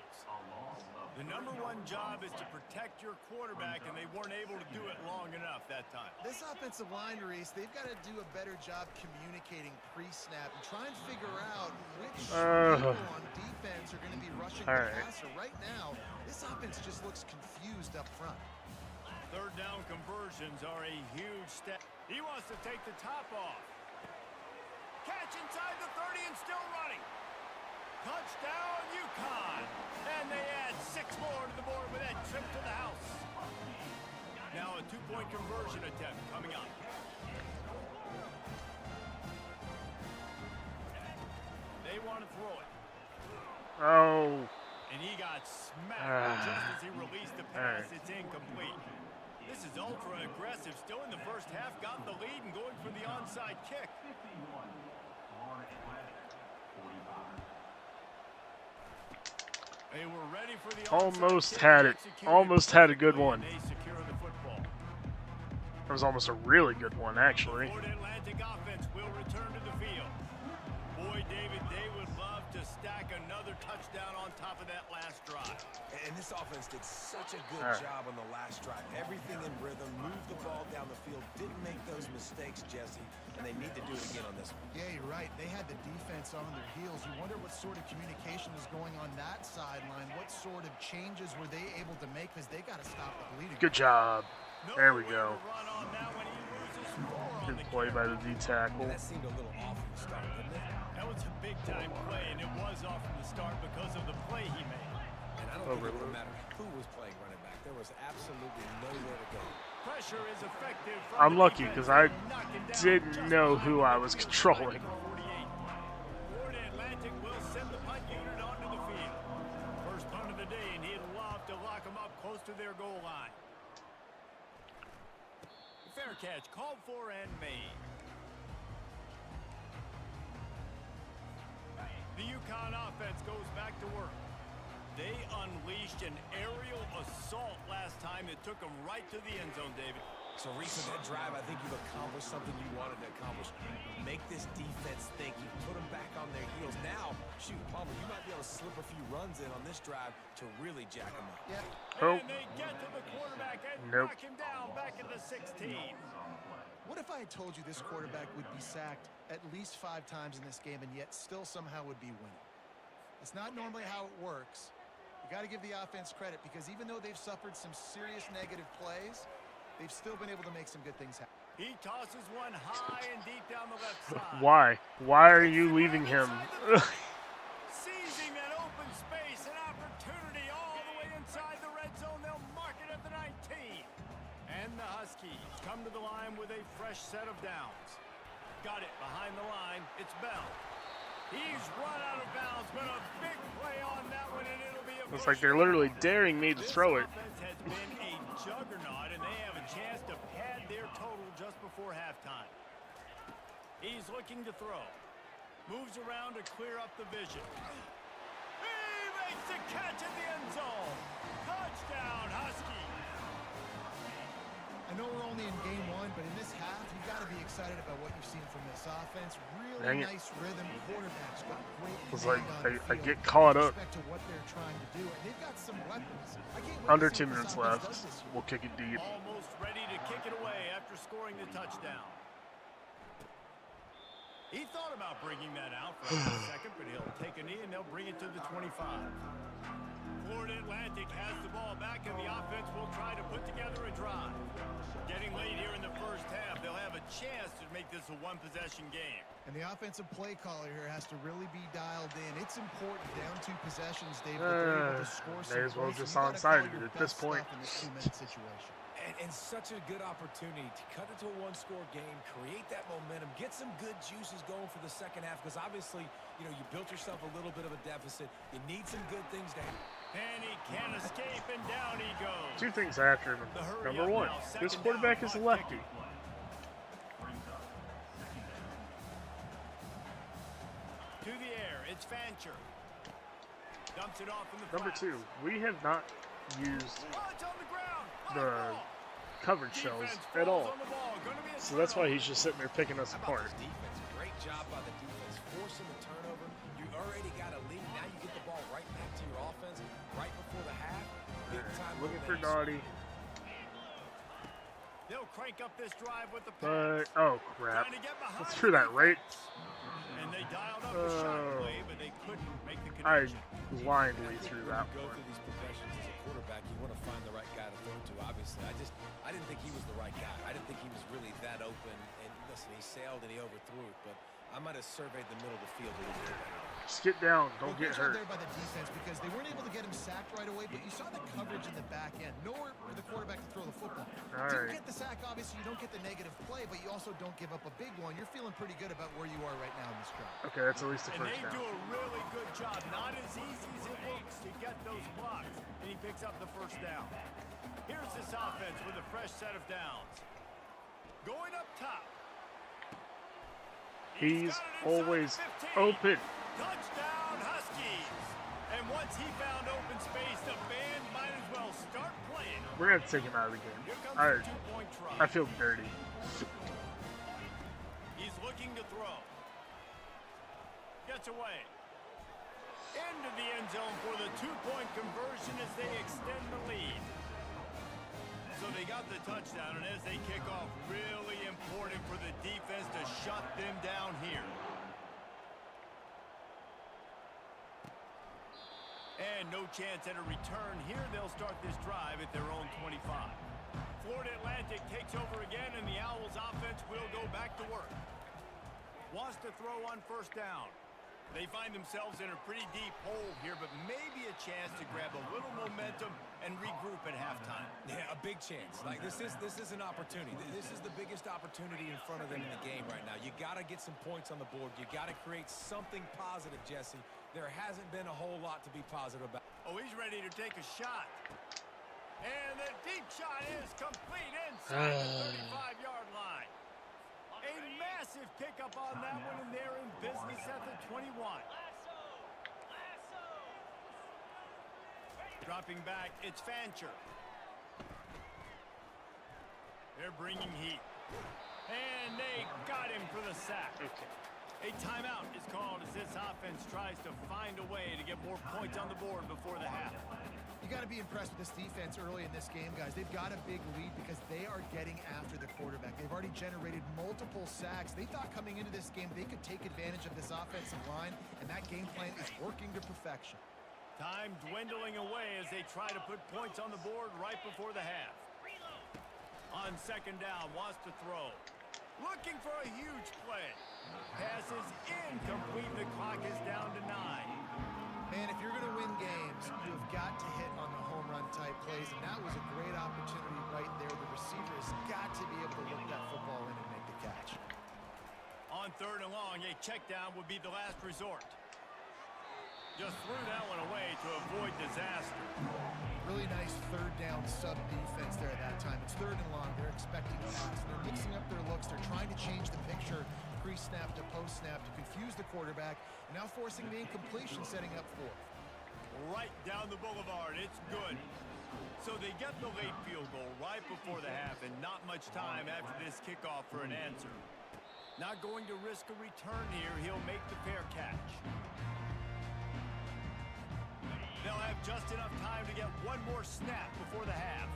The number one job is to protect your quarterback, and they weren't able to do it long enough that time. This offensive line, Reese, they've got to do a better job communicating pre-snap and try and figure out which people on defense are going to be rushing the passer. Right now, this offense just looks confused up front. Third down conversions are a huge step. He wants to take the top off. Catch inside the 30 and still running. Touchdown, UConn. And they add 6 more to the board with that trip to the house. Now a 2-point conversion attempt coming up. They want to throw it. Oh. And he got smacked just as he released the pass. It's incomplete. This is ultra aggressive. Still in the first half, got the lead and going for the onside kick. They were ready for the Almost had it. Almost had a good one. They secure the football. That was almost a really good one, actually. Ford Atlantic offense will return to the field. Boy, David, they would love to stack another touchdown on top of that last drive. And this offense did such a good job on the last drive. Everything in rhythm, moved the ball down the field, didn't make those mistakes, Jesse, and they need to do it again on this one. Yeah, you're right. They had the defense on their heels. You wonder what sort of communication was going on that sideline. What sort of changes were they able to make because they got to stop the bleeding. Good job. There we go. Run on that when he loses 4 on Good the play by the D tackle. That seemed a little off from the start, didn't it? That was a big-time play, and it was off from the start because of the play he made. And I don't think it would matter who was playing running back. There was absolutely nowhere to go. Pressure is effective. I'm lucky because I didn't know who I was controlling. Ford Atlantic will send the punt unit onto the field. First punt of the day, and he'd love to lock them up close to their goal line. Fair catch, called for and made. The UConn offense goes back to work. They unleashed an aerial assault last time that took them right to the end zone, David. So, Reese, with that drive, I think you've accomplished something you wanted to accomplish. Make this defense think. You put them back on their heels. Now, shoot, Palmer, you might be able to slip a few runs in on this drive to really jack them up. Yeah. Oh. And they get to the quarterback and knock him down back at the 16. What if I had told you this quarterback would be sacked at least 5 times in this game and yet still somehow would be winning? It's not normally how it works. You got to give the offense credit because even though they've suffered some serious negative plays, they've still been able to make some good things happen. He tosses one high and deep down the left side. Why? Why are you leaving him? Seizing that open And the Huskies come to the line with a fresh set of downs. Got it behind the line. It's Bell. He's run out of bounds, but a big play on that one, and it'll be a Looks like they're literally daring me to throw it. This offense has been a juggernaut, and they have a chance to pad their total just before halftime. He's looking to throw. Moves around to clear up the vision. He makes the catch in the end zone. Touchdown, Huskies. I know we're only in game one, but in this half, you've got to be excited about what you've seen from this offense. Dang Really it. nice rhythm. Quarterback's got great It's command like on the I field get caught with up. respect to what they're trying to do, and they've got some weapons. I can't wait Under to 2 see what minutes this offense left. does this year. We'll kick it deep. Almost ready to kick it away after scoring the touchdown. He thought about bringing that out for a second, but he'll take a knee and they'll bring it to the 25. Florida Atlantic has the ball back, and the offense will try to put together a drive. Getting late here in the first half, they'll have a chance to make this a one-possession game. And the offensive play caller here has to really be dialed in. It's important down 2 possessions, Dave, that they're able to score some May as well points. just You gotta call onside your it at this best point. stuff in this 2-minute situation. And such a good opportunity to cut it to a one-score game, create that momentum, get some good juices going for the second half, because obviously, you know, you built yourself a little bit of a deficit. You need some good things to happen. And he can't escape, and down he goes. 2 things I have to remember. Number 1, this quarterback is a lefty. To the air, it's Fancher. Dumps it off in the Number flats. 2, we have not used Oh, it's on the ground. the coverage shells at all. So that's why he's just sitting there picking us How about apart. this defense? Great job by the defense, forcing the turnover. You already got a lead. Now you get the ball right back to your offense right before the half. Big time Looking for momentum. Dottie. They'll crank up this drive with the But, pass. oh crap. Trying to get behind Let's throw that right. And they dialed up the shot play, but they couldn't make the I connection. blindly threw When that you go one. through these progressions as a quarterback, you want to find the right guy to throw to, obviously. I didn't think he was the right guy. I didn't think he was really that open. And listen, he sailed and he overthrew it, but I might have surveyed the middle of the field a little bit better. Just get down. Don't Well, get great job hurt. there by the defense, because they weren't able to get him sacked right away, but you saw the coverage in the back end. Nowhere for the quarterback to throw the football. All Didn't right. get the sack, obviously. You don't get the negative play, but you also don't give up a big one. You're feeling pretty good about where you are right now in this drive. Okay, that's at least the And first they do down. a really good job. Not as easy as it looks to get those blocks. And he picks up the first down. Here's this offense with a fresh set of downs. Going up top. He's got it inside always the 15. open. Touchdown, Huskies. And once he found open space, the band might as well start playing. We're gonna take him out of the game. Here comes I the 2-point try. I feel dirty. He's looking to throw. Gets away. Into the end zone for the 2-point conversion as they extend the lead. So they got the touchdown, and as they kick off, really important for the defense to shut them down here. And no chance at a return here. They'll start this drive at their own 25. Florida Atlantic takes over again, and the Owls offense will go back to work. Wants to throw on first down. They find themselves in a pretty deep hole here, but maybe a chance to grab a little momentum and regroup at halftime. Yeah, a big chance. Like this is an opportunity. This is the biggest opportunity in front of them in the game right now. You got to get some points on the board. You got to create something positive, Jesse. There hasn't been a whole lot to be positive about. Oh, he's ready to take a shot. And the deep shot is complete inside the 35-yard line. A massive pickup on that one, and they're in business at the 21. Dropping back, it's Fancher. They're bringing heat. And they got him for the sack. A timeout is called as this offense tries to find a way to get more points on the board before the half. You got to be impressed with this defense early in this game, guys. They've got a big lead because they are getting after the quarterback. They've already generated multiple sacks. They thought coming into this game they could take advantage of this offensive line, and that game plan is working to perfection. Time dwindling away as they try to put points on the board right before the half. On second down, wants to throw. Looking for a huge play. Pass is incomplete. The clock is down to 9. Man, if you're going to win games, you've got to hit on the home run type plays, and that was a great opportunity right there. The receiver is 3rd and long, a check down would be the last resort. Just threw that one away to avoid disaster. Really nice 3rd down sub defense there at that time. It's 3rd and long. They're expecting a pass. They're mixing up their looks. They're trying to change the picture pre-snap to post-snap to confuse the quarterback. Now forcing the incompletion, setting up 4th. Right down the boulevard. It's good. So they get the late field goal right before the half and not much time after this kickoff for an answer. Not going to risk a return here. He'll make the fair catch. They'll have just enough time to get one more snap before the half.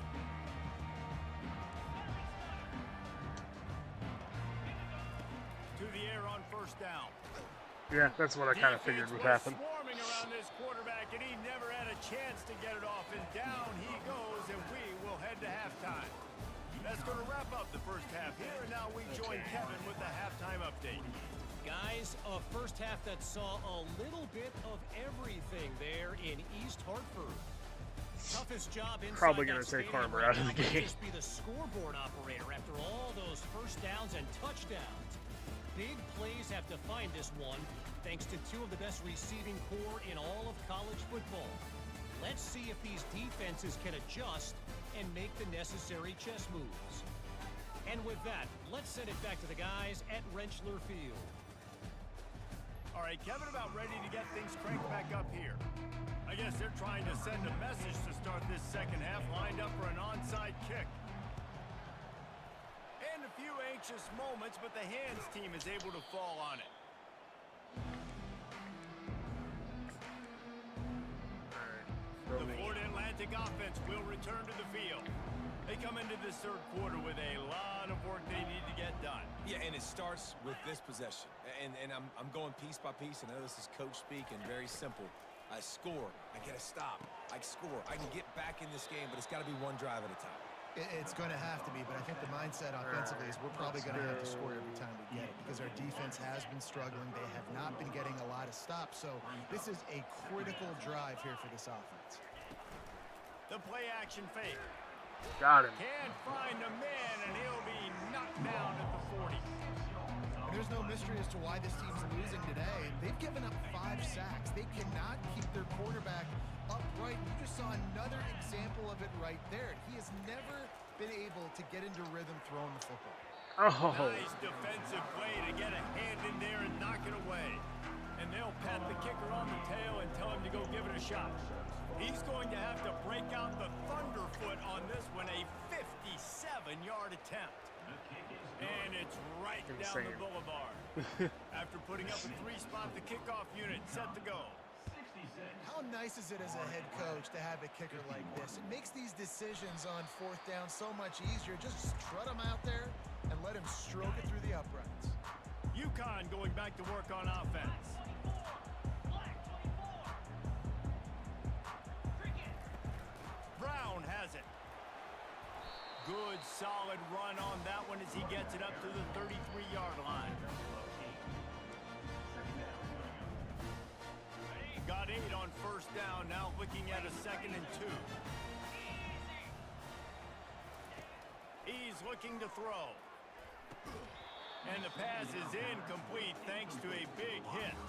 To the air on 1st down. Yeah, that's what I kind of figured would happen. Swarming around this quarterback, and he never had a chance to get it off. And down he goes, and we will head to halftime. That's going to wrap up the first half here, and now we join Kevin with the halftime update. Guys, a first half that saw a little bit of everything there in East Hartford. Toughest job inside Probably going to take stadium Farmer right out of the now might game. just be the scoreboard operator after all those first downs and touchdowns. Big plays have defined this one, thanks to 2 of the best receiving core in all of college football. Let's see if these defenses can adjust and make the necessary chess moves. And with that, let's send it back to the guys at Rentschler Field. All right, Kevin, about ready to get things cranked back up here. I guess they're trying to send a message to start this second half, lined up for an onside kick. And a few anxious moments, but the hands team is able to fall on it. The Florida Atlantic offense will return to the field. They come into this 3rd quarter with a lot of work they need to get done. Yeah, and it starts with this possession. And I'm going piece by piece, and I know this is coach speak and very simple. I score, I get a stop, I score. I can get back in this game, but it's got to be one drive at a time. It's going to have to be, but I think the mindset offensively is we're probably going to have to score every time we get it because our defense has been struggling. They have not been getting a lot of stops, so this is a critical drive here for this offense. The play action fake. Got him. Can't find a man, and he'll be knocked down at the 40. And there's no mystery as to why this team's losing today. They've given up 5 sacks. They cannot keep their quarterback upright. You just saw another example of it right there. He has never been able to get into rhythm throwing the football. Oh. Nice defensive play to get a hand in there and knock it away. And they'll pat the kicker on the tail and tell him to go give it a shot. He's going to have to break out the thunderfoot on this one, a 57-yard attempt. And it's right down the boulevard. After putting up a 3-spot, the kickoff unit set to go. How nice is it as a head coach to have a kicker like this? It makes these decisions on 4th down so much easier. Just strut him out there and let him stroke it through the uprights. UConn going back to work on offense. Brown has it. Good, solid run on that one as he gets it up to the 33-yard line. Got 8 on 1st down, now looking at a 2nd and 2. He's looking to throw. And the pass is incomplete thanks to a big hit.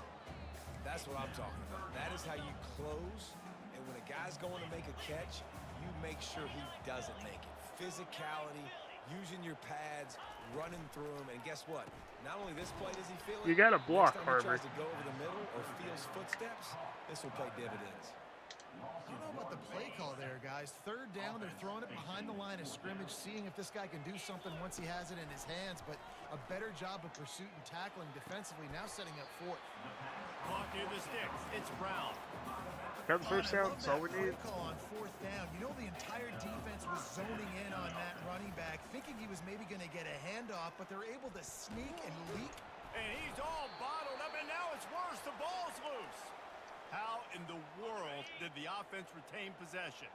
That's what I'm talking about. That is how you close. And when a guy's going to make a catch, you make sure he doesn't make it. Physicality, using your pads, running through them, and guess what? Not only this play does he feel it. You got to block, next time he Harvard. tries to go over the middle or feels footsteps, this will pay dividends. I don't know about the play call there, guys. 3rd down, they're throwing it behind the line of scrimmage, seeing if this guy can do something once he has it in his hands, but a better job of pursuit and tackling defensively, now setting up 4th. Clock near the sticks. It's Brown. Got the 1st down. That's all we need. Call on 4th down. You know the entire defense was zoning in on that running back, thinking he was maybe going to get a handoff, but they're able to sneak and leak. And he's all bottled up, and now it's worse. The ball's loose. How in the world did the offense retain possession?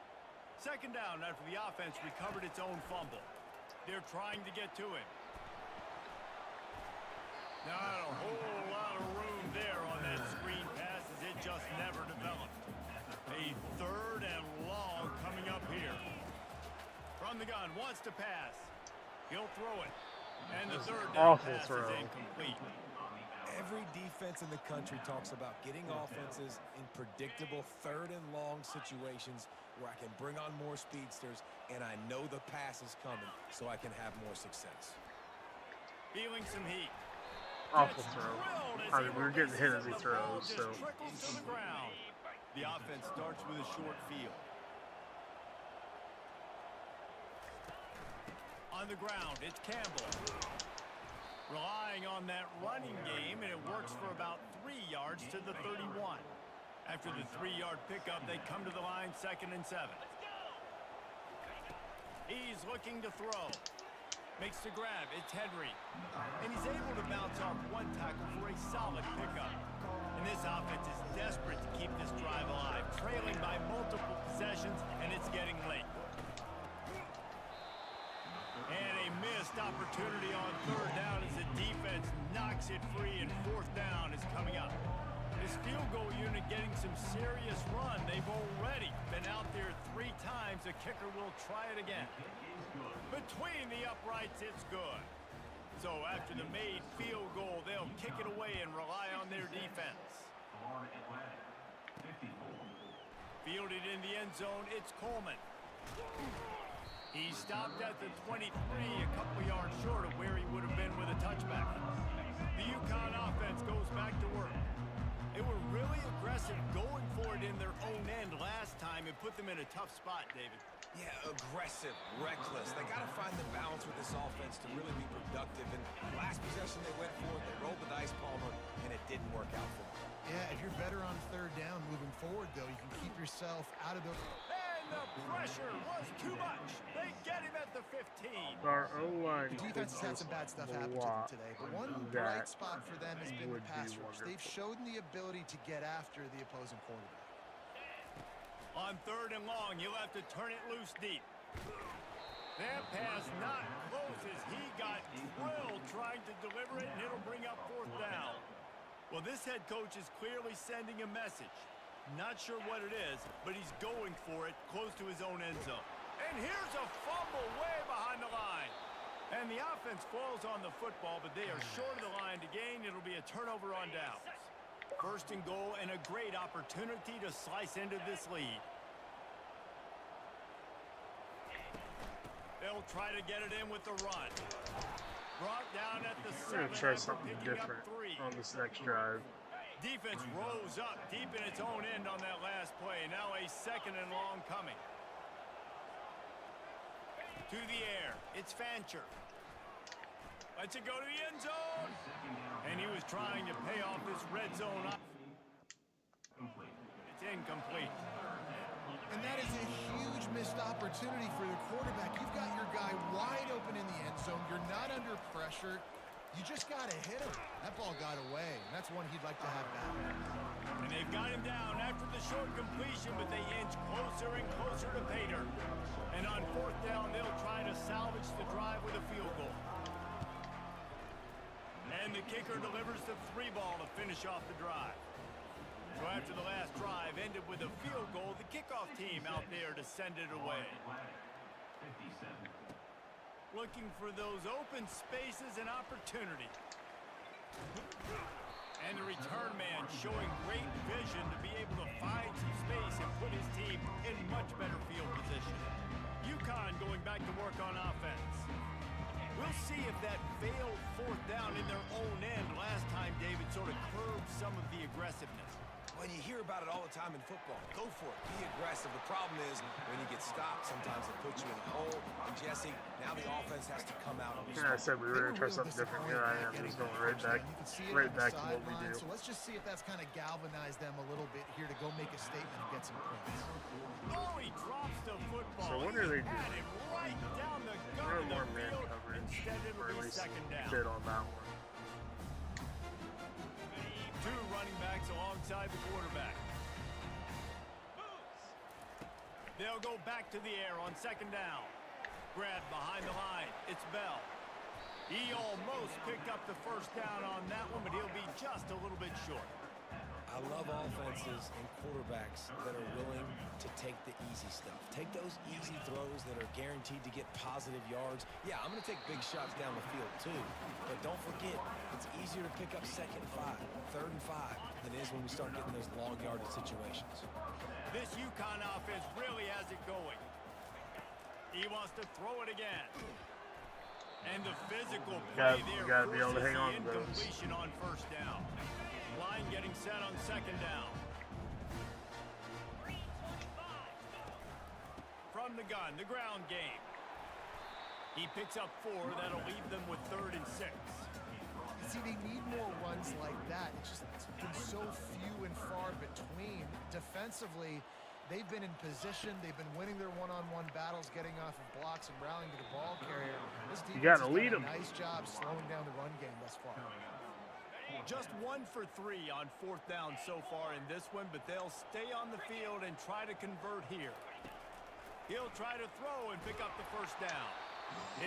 2nd down after the offense recovered its own fumble. They're trying to get to him. Not a whole lot of room there on that screen pass as it just never developed. A 3rd and long coming up here. From the gun, wants to pass. He'll throw it. And the 3rd down Awful pass throw. is incomplete. Every defense in the country talks about getting offenses in predictable third and long situations where I can bring on more speedsters and I know the pass is coming so I can have more success. Feeling some heat. Awful throw. I mean, we were getting hit as he throws, so. Trickles to the ground. The offense starts with a short field. On the ground, it's Campbell. Relying on that running game, and it works for about 3 yards to the 31. After the 3-yard pickup, they come to the line 2nd and 7. He's looking to throw. Makes the grab. It's Henry. And he's able to bounce off one tackle for a solid pickup. And this offense is desperate to keep this drive alive, trailing by multiple possessions, and it's getting late. And a missed opportunity on 3rd down as the defense knocks it free, and 4th down is coming up. This field goal unit getting some serious run. They've already been out there 3 times. The kicker will try it again. Between the uprights, it's good. So after the made field goal, they'll kick it away and rely on their defense. Fielded in the end zone, it's Coleman. He stopped at the 23, a couple yards short of where he would have been with a touchback. The UConn offense goes back to work. They were really aggressive going for it in their own end last time and put them in a tough spot, David. Yeah, aggressive, reckless. They got to find the balance with this offense to really be productive. And last possession they went for it, they rolled the dice, Palmer, and it didn't work out for them. Yeah, if you're better on 3rd down moving forward, though, you can keep yourself out of the... And the pressure was too much. They get him at the 15. Our O-line The defense has had some bad stuff happen to them today, but one bright spot for them has been the pass rush. They've shown the ability to get after the opposing quarterback. On 3rd and long, you'll have to turn it loose deep. That pass not close as he got drilled trying to deliver it, and it'll bring up 4th down. Well, this head coach is clearly sending a message. Not sure what it is, but he's going for it close to his own end zone. And here's a fumble way behind the line. And the offense falls on the football, but they are short of the line to gain. It'll be a turnover on downs. 1st and goal, and a great opportunity to slice into this lead. They'll try to get it in with the run. Brought down at the 7. We're going to try something different on this next drive. Defense rose up deep in its own end on that last play. Now a 2nd and long coming. To the air. It's Fancher. Lets it go to the end zone. And he was trying to pay off this red zone. It's incomplete. And that is a huge missed opportunity for the quarterback. You've got your guy wide open in the end zone. You're not under pressure. You just got to hit him. That ball got away, and that's one he'd like to have back. And they've got him down after the short completion, but they inch closer and closer to pay dirt. And on 4th down, they'll try to salvage the drive with a field goal. And the kicker delivers the 3 ball to finish off the drive. So after the last drive ended with a field goal, the kickoff team out there to send it away. Looking for those open spaces and opportunity. And the return man showing great vision to be able to find some space and put his team in much better field position. UConn going back to work on offense. We'll see if that failed 4th down in their own end last time, David, sort of curbed some of the aggressiveness. When you hear about it all the time in football, go for it. Be aggressive. The problem is when you get stopped, sometimes it puts you in a hole. And Jesse, now the offense has to come out. Yeah, I said we were going to try something different. Here I am, just going right back to what we do. So let's just see if that's kind of galvanized them a little bit here to go make a statement and get some points. Oh, he drops the football. So what are they doing? Had him right down the gut They're of the more man field. coverage, Instead, it'll or at be least 2nd down. bid on that one. 2 running backs alongside the quarterback. They'll go back to the air on 2nd down. Grab behind the line. It's Bell. He almost picked up the 1st down on that one, but he'll be just a little bit short. I I love offenses and quarterbacks that are willing to take the easy stuff. Take those easy throws that are guaranteed to get positive yards. Yeah, I'm going to take big shots down the field too. But don't forget, it's easier to pick up 2nd and 5, 3rd and 5 than it is when we start getting those long yardage situations. This UConn offense really has it going. He wants to throw it again. And the physical play there gotta be able to forces hang on the to those. incompletion on 1st down. Line getting set on 2nd down. From the gun, the ground game. He picks up 4. That'll leave them with 3rd and 6. See, they need more runs like that. It's been so few and far between. Defensively, they've been in position. They've been winning their one-on-one battles, getting off of blocks and rallying to the ball carrier. This defense gotta has lead done 'em. a nice job slowing down the run game thus far. Just 1 for 3 on 4th down so far in this one, but they'll stay on the field and try to convert here. He'll try to throw and pick up the 1st down.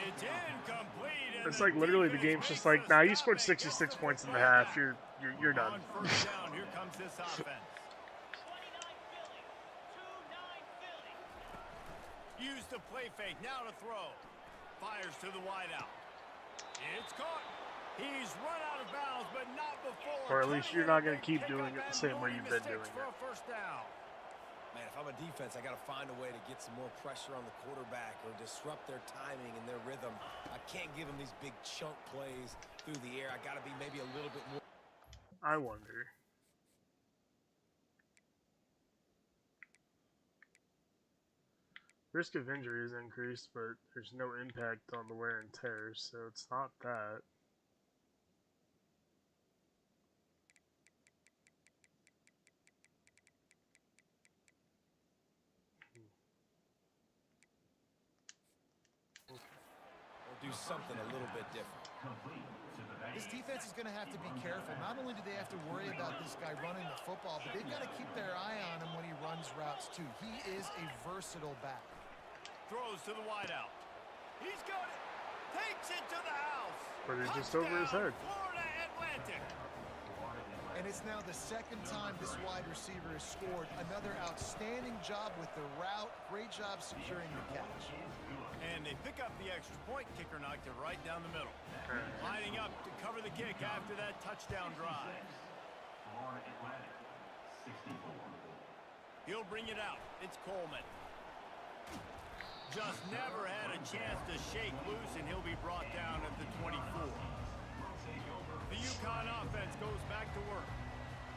It's incomplete. And It's like literally the game's just like, nah, you scored 66 points in the half. You're done. On 1st down, here comes this offense. Use the play fake, now to throw. Fires to the wideout. It's caught. He's run out of bounds, but not before. Or at least you're not going to keep doing it the same way you've been doing it. For a 1st down. Man, if I'm a defense, I got to find a way to get some more pressure on the quarterback or disrupt their timing and their rhythm. I can't give them these big chunk plays through the air. I got to be maybe a little bit more. I wonder. Risk of injury is increased, but there's no impact on the wear and tear, so it's not that. Do something a little bit different. This defense is going to have to be careful. Not only do they have to worry about this guy running the football, but they've got to keep their eye on him when he runs routes too. He is a versatile back. Throws to the wideout. He's got it. Takes it to the house. But it's just over his head. Florida Atlantic. And it's now the 2nd time this wide receiver has scored. Another outstanding job with the route. Great job securing the catch. And they pick up the extra point. Kicker knocked it right down the middle. Lining up to cover the kick after that touchdown drive. Florida Atlantic, 64. He'll bring it out. It's Coleman. Just never had a chance to shake loose, and he'll be brought down at the 24. The UConn offense goes back to work.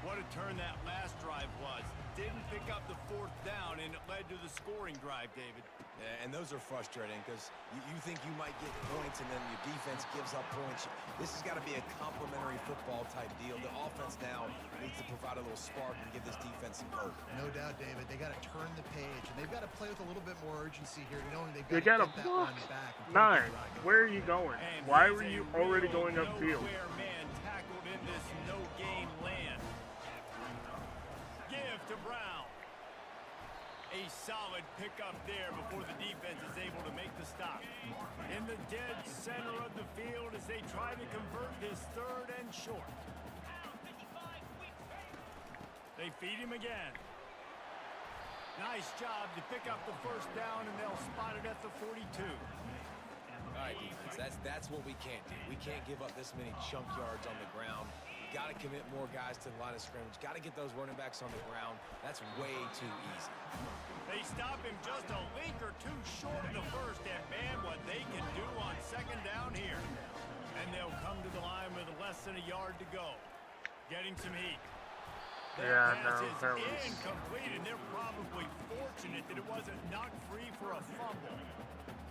What a turn that last drive was. Didn't pick up the 4th down, and it led to the scoring drive, David. Yeah, and those are frustrating because you think you might get points and then your defense gives up points. This has got to be a complementary football type deal. The offense now needs to provide a little spark and give this defense some hope. No doubt, David. They got to turn the page, and they've got to play with a little bit more urgency here, knowing they've They got got to a get that block. run back. 9. Where are you going? And Why he's were a you already real going upfield? nowhere man tackled in this no-game land. Give to Brown. A solid pickup there before the defense is able to make the stop. In the dead center of the field as they try to convert this 3rd and short. They feed him again. Nice job to pick up the 1st down, and they'll spot it at the 42. All right, defense, that's what we can't do. We can't give up this many chunk yards on the ground. Got to commit more guys to the line of scrimmage. Got to get those running backs on the ground. That's way too easy. They stop him just a link or two short in the 1st, and man, what they can do on 2nd down here. And they'll come to the line with less than a yard to go. Getting some heat. Yeah, pass no, is that was... incomplete, and they're probably fortunate that it wasn't knocked free for a fumble.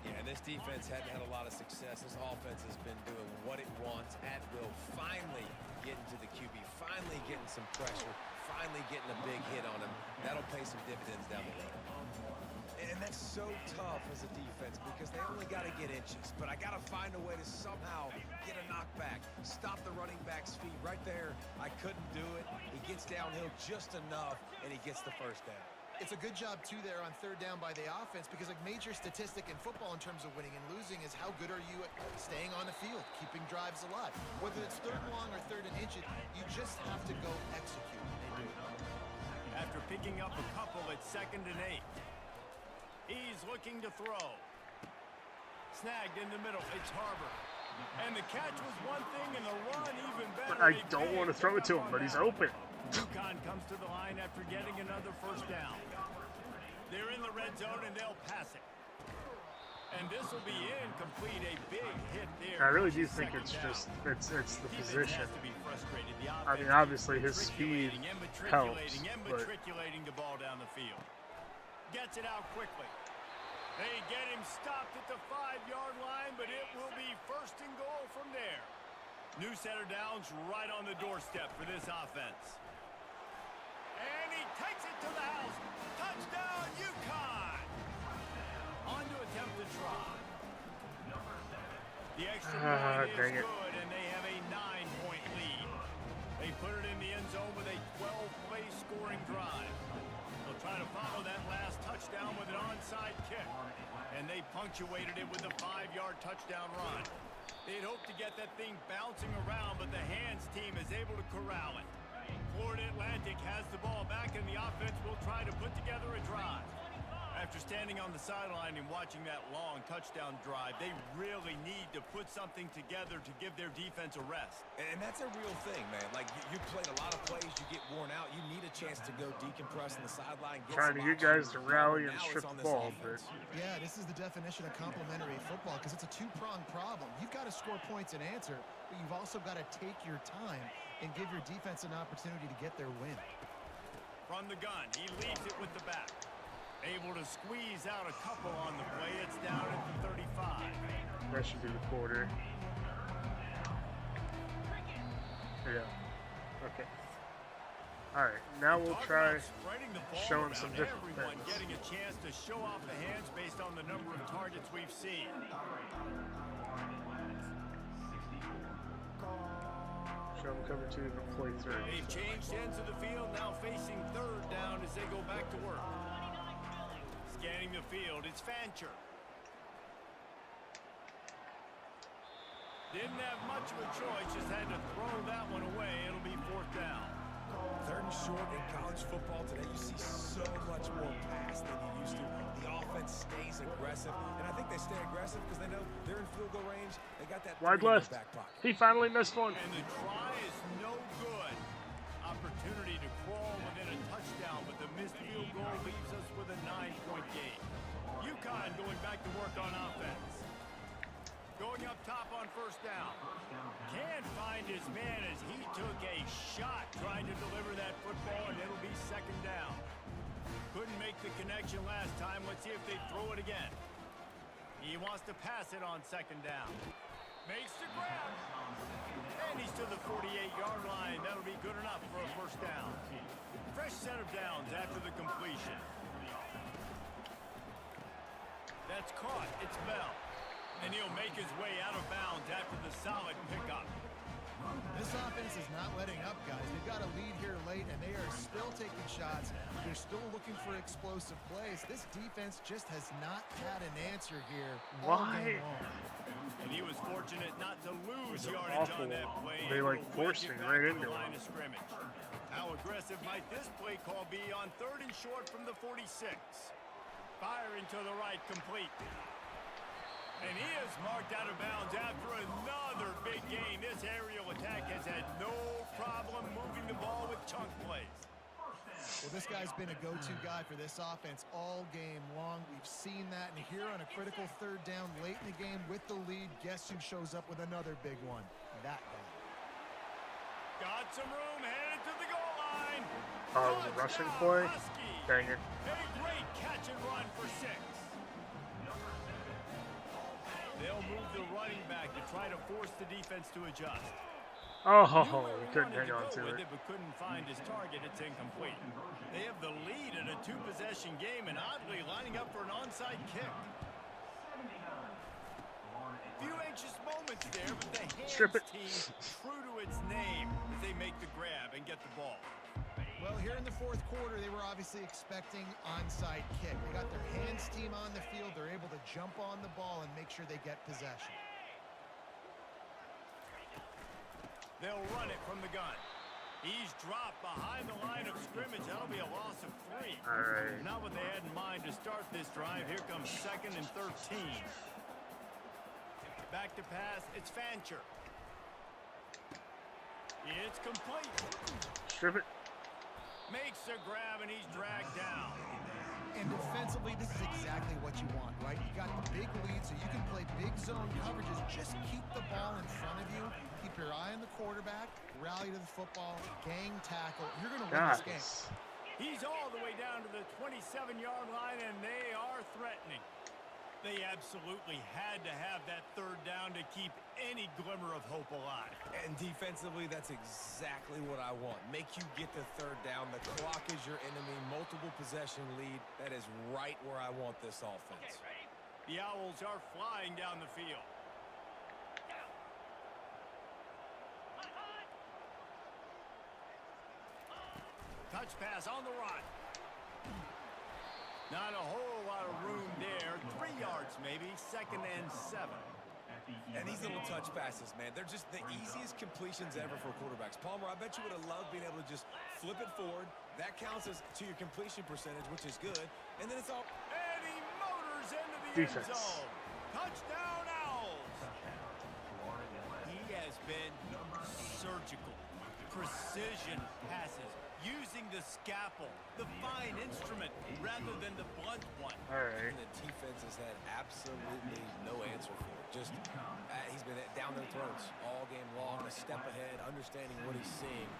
Yeah, and this defense hadn't had a lot of success. This offense has been doing what it wants at will. Finally getting to the QB, finally getting some pressure, finally getting a big hit on him. That'll pay some dividends down the road. And that's so tough as a defense because they only got to get inches. But I got to find a way to somehow get a knockback, stop the running back's feet right there. I couldn't do it. He gets downhill just enough, and he gets the 1st down. It's a good job, too, there on third down by the offense because a major statistic in football in terms of winning and losing is how good are you at staying on the field, keeping drives alive. Whether it's third and long or third and inches, you just have to go execute. And they do it. After picking up a couple at 2nd and 8. He's looking to throw. Snagged in the middle. It's Harbor. And the catch was one thing and the run even better. But I don't want to throw it to him, but he's open. UConn comes to the line after getting another first down. They're in the red zone and they'll pass it. And this will be incomplete. A big hit there. I really do think it's just it's the position. I mean, obviously his speed helps, but matriculating the ball down the field. Gets it out quickly. They get him stopped at the 5-yard line, but it will be 1st and goal from there. New set of downs right on the doorstep for this offense. And he takes it to the house. Touchdown, UConn! On to attempt the try. The extra point is good, and they have a 9-point lead. They put it in the end zone with a 12-play scoring drive. They'll try to follow that last touchdown with an onside kick. And they punctuated it with a 5-yard touchdown run. They'd hoped to get that thing bouncing around, but the hands team is able to corral it. Florida Atlantic has the ball back, and the offense will try to put together a drive. After standing on the sideline and watching that long touchdown drive, they really need to put something together to give their defense a rest. And that's a real thing, man. Like, you played a lot of plays, you get worn out, you need a chance to go decompress on the sideline. Trying to get guys to rally and strip the ball, but yeah, this is the definition of complementary football because it's a two-pronged problem. You've got to score points and answer, but you've also got to take your time and give your defense an opportunity to get their win. From the gun, he leaves it with the back. Able to squeeze out a couple on the play. It's down at the 35. that should be the quarter. Yeah. Okay. Alright, now we'll try showing some different everyone things. getting a chance to show off the hands based on the number of targets we've seen. Show them cover 2 and play 3. They've changed ends of the field, now facing 3rd down as they go back to work. Scanning the field, it's Fancher. Didn't have much of a choice, just had to throw that one away. It'll be 4th down. 3rd and short in college football today, you see so much more pass than you used to. The offense stays aggressive, and I think they stay aggressive because they know they're in field goal range. They got that Wide in their left. back pocket. He finally missed one. And the try is no good. Opportunity to crawl within a touchdown, but the missed field goal leaves us with a 9-point game. UConn going back to work on offense. Going up top on 1st down. Can't find his man as he took a shot trying to deliver that football, and it'll be 2nd down. Couldn't make the connection last time. Let's see if they throw it again. He wants to pass it on 2nd down. Makes the grab. And he's to the 48-yard line. That'll be good enough for a 1st down. Fresh set of downs after the completion. That's caught. It's Bell. And he'll make his way out of bounds after the solid pickup. This offense is not letting up, guys. They've got a lead here late, and they are still taking shots. They're still looking for explosive plays. This defense just has not had an answer here all game long. And he was fortunate not to lose yardage on that play. They like forced me right into line him. of scrimmage. How aggressive might this play call be on 3rd and short from the 46? Fire into the right, complete. And he is marked out of bounds after another big gain. This aerial attack has had no problem moving the ball with chunk plays. Well, this guy's been a go-to guy for this offense all game long. We've seen that, and here on a critical 3rd down late in the game with the lead, guess who shows up with another big one? That guy. Got some room, headed to the goal line. The rushing play? Dang it. A great catch and run for 6. They'll move the running back to try to force the defense to adjust. Oh, He couldn't wanted hang on to go with it. But couldn't find his target. It's incomplete. They have the lead in a 2-possession game, and oddly lining up for an onside kick. Few anxious moments there, but the Strip hands it. team true to its name as they make the grab and get the ball. Well, here in the fourth quarter, they were obviously expecting onside kick. They got their hands team on the field. They're able to jump on the ball and make sure they get possession. They'll run it from the gun. He's dropped behind the line of scrimmage. That'll be a loss of 3. All right. Not what they had in mind to start this drive. Here comes 2nd and 13. Back to pass. It's Fancher. It's complete. Strip it. Makes a grab, and he's dragged down. And defensively, this is exactly what you want, right? You got the big lead, so you can play big zone coverages. Just keep the ball in front of you. Keep your eye on the quarterback. Rally to the football. Gang tackle. You're going to win this game. He's all the way down to the 27-yard line, and they are threatening. They absolutely had to have that 3rd down to keep any glimmer of hope alive. And defensively, that's exactly what I want. Make you get the 3rd down. The clock is your enemy. Multiple possession lead. That is right where I want this offense. The Owls are flying down the field. Touch pass on the run. Not a whole lot of room there. 3 yards maybe. 2nd and 7. And these little touch passes, man, they're just the easiest completions ever for quarterbacks. Palmer, I bet you would have loved being able to just flip it forward. That counts as to your completion percentage, which is good. And then it's all... And he motors into the Defense. end zone. Touchdown, Owls. He has been surgical. Precision passes. Using the scalpel, the fine instrument, rather than the blunt one. All right. And the defense has had absolutely no answer for it. Just, he's been down their throats all game long, a step ahead, understanding what he's seeing,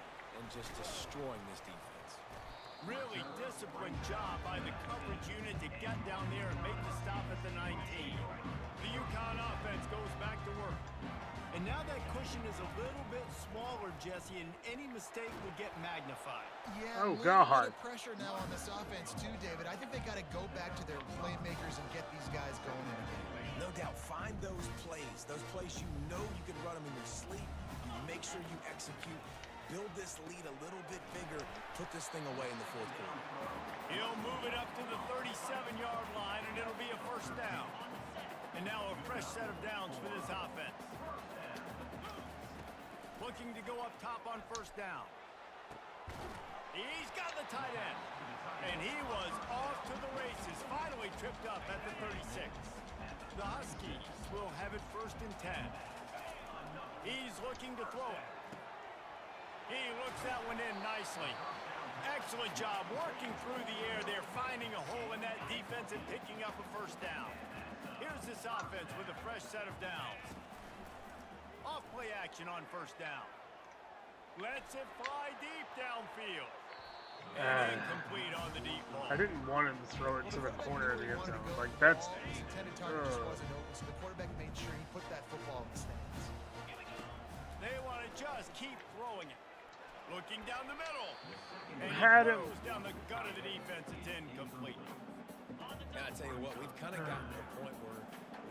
and just destroying this defense. Really disciplined job by the coverage unit to get down there and make the stop at the 19. The UConn offense goes back to work. And now that cushion is a little bit smaller, Jesse, and any mistake would get magnified. Yeah, Oh, a little God. bit of pressure now on this offense too, David. I think they got to go back to their playmakers and get these guys going in again. No doubt, find those plays you know you can run them in your sleep. Make sure you execute. Build this lead a little bit bigger. Put this thing away in the fourth quarter. He'll move it up to the 37-yard line, and it'll be a 1st down. And now a fresh set of downs for this offense. Looking to go up top on 1st down. He's got the tight end. And he was off to the races. Finally tripped up at the 36. The Huskies will have it 1st and 10. He's looking to throw it. He looks that one in nicely. Excellent job working through the air there, finding a hole in that defense and picking up a 1st down. Here's this offense with a fresh set of downs. Off play action on 1st down. Lets it fly deep downfield. And incomplete on the deep ball. I didn't want him to throw it to the corner of the end zone. Like, that's... His intended target just wasn't open, so the quarterback made sure he put that football in the stands. They want to just keep throwing it. Looking down the middle. And he Had him. throws down the gut of the defense. It's incomplete. And I tell you what, we've kind of gotten to a point where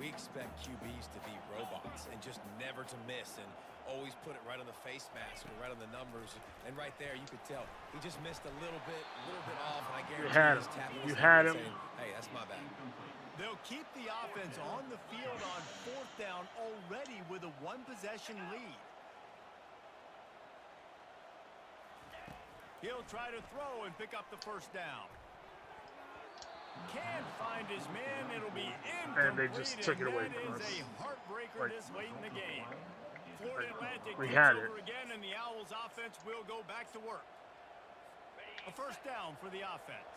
we expect QBs to be robots and just never to miss and always put it right on the face mask or right on the numbers. And right there, you could tell he just missed a little bit off, and I guarantee he's tapping his head and saying, hey, that's my bad. They'll keep the offense on the field on 4th down already with a 1-possession lead. He'll try to throw and pick up the 1st down. Can't find his man. It'll be incomplete. And they just took it away from us. That is a heartbreaker this late in the game. Florida Atlantic We takes had over it. again, and the Owls offense will go back to work. A 1st down for the offense.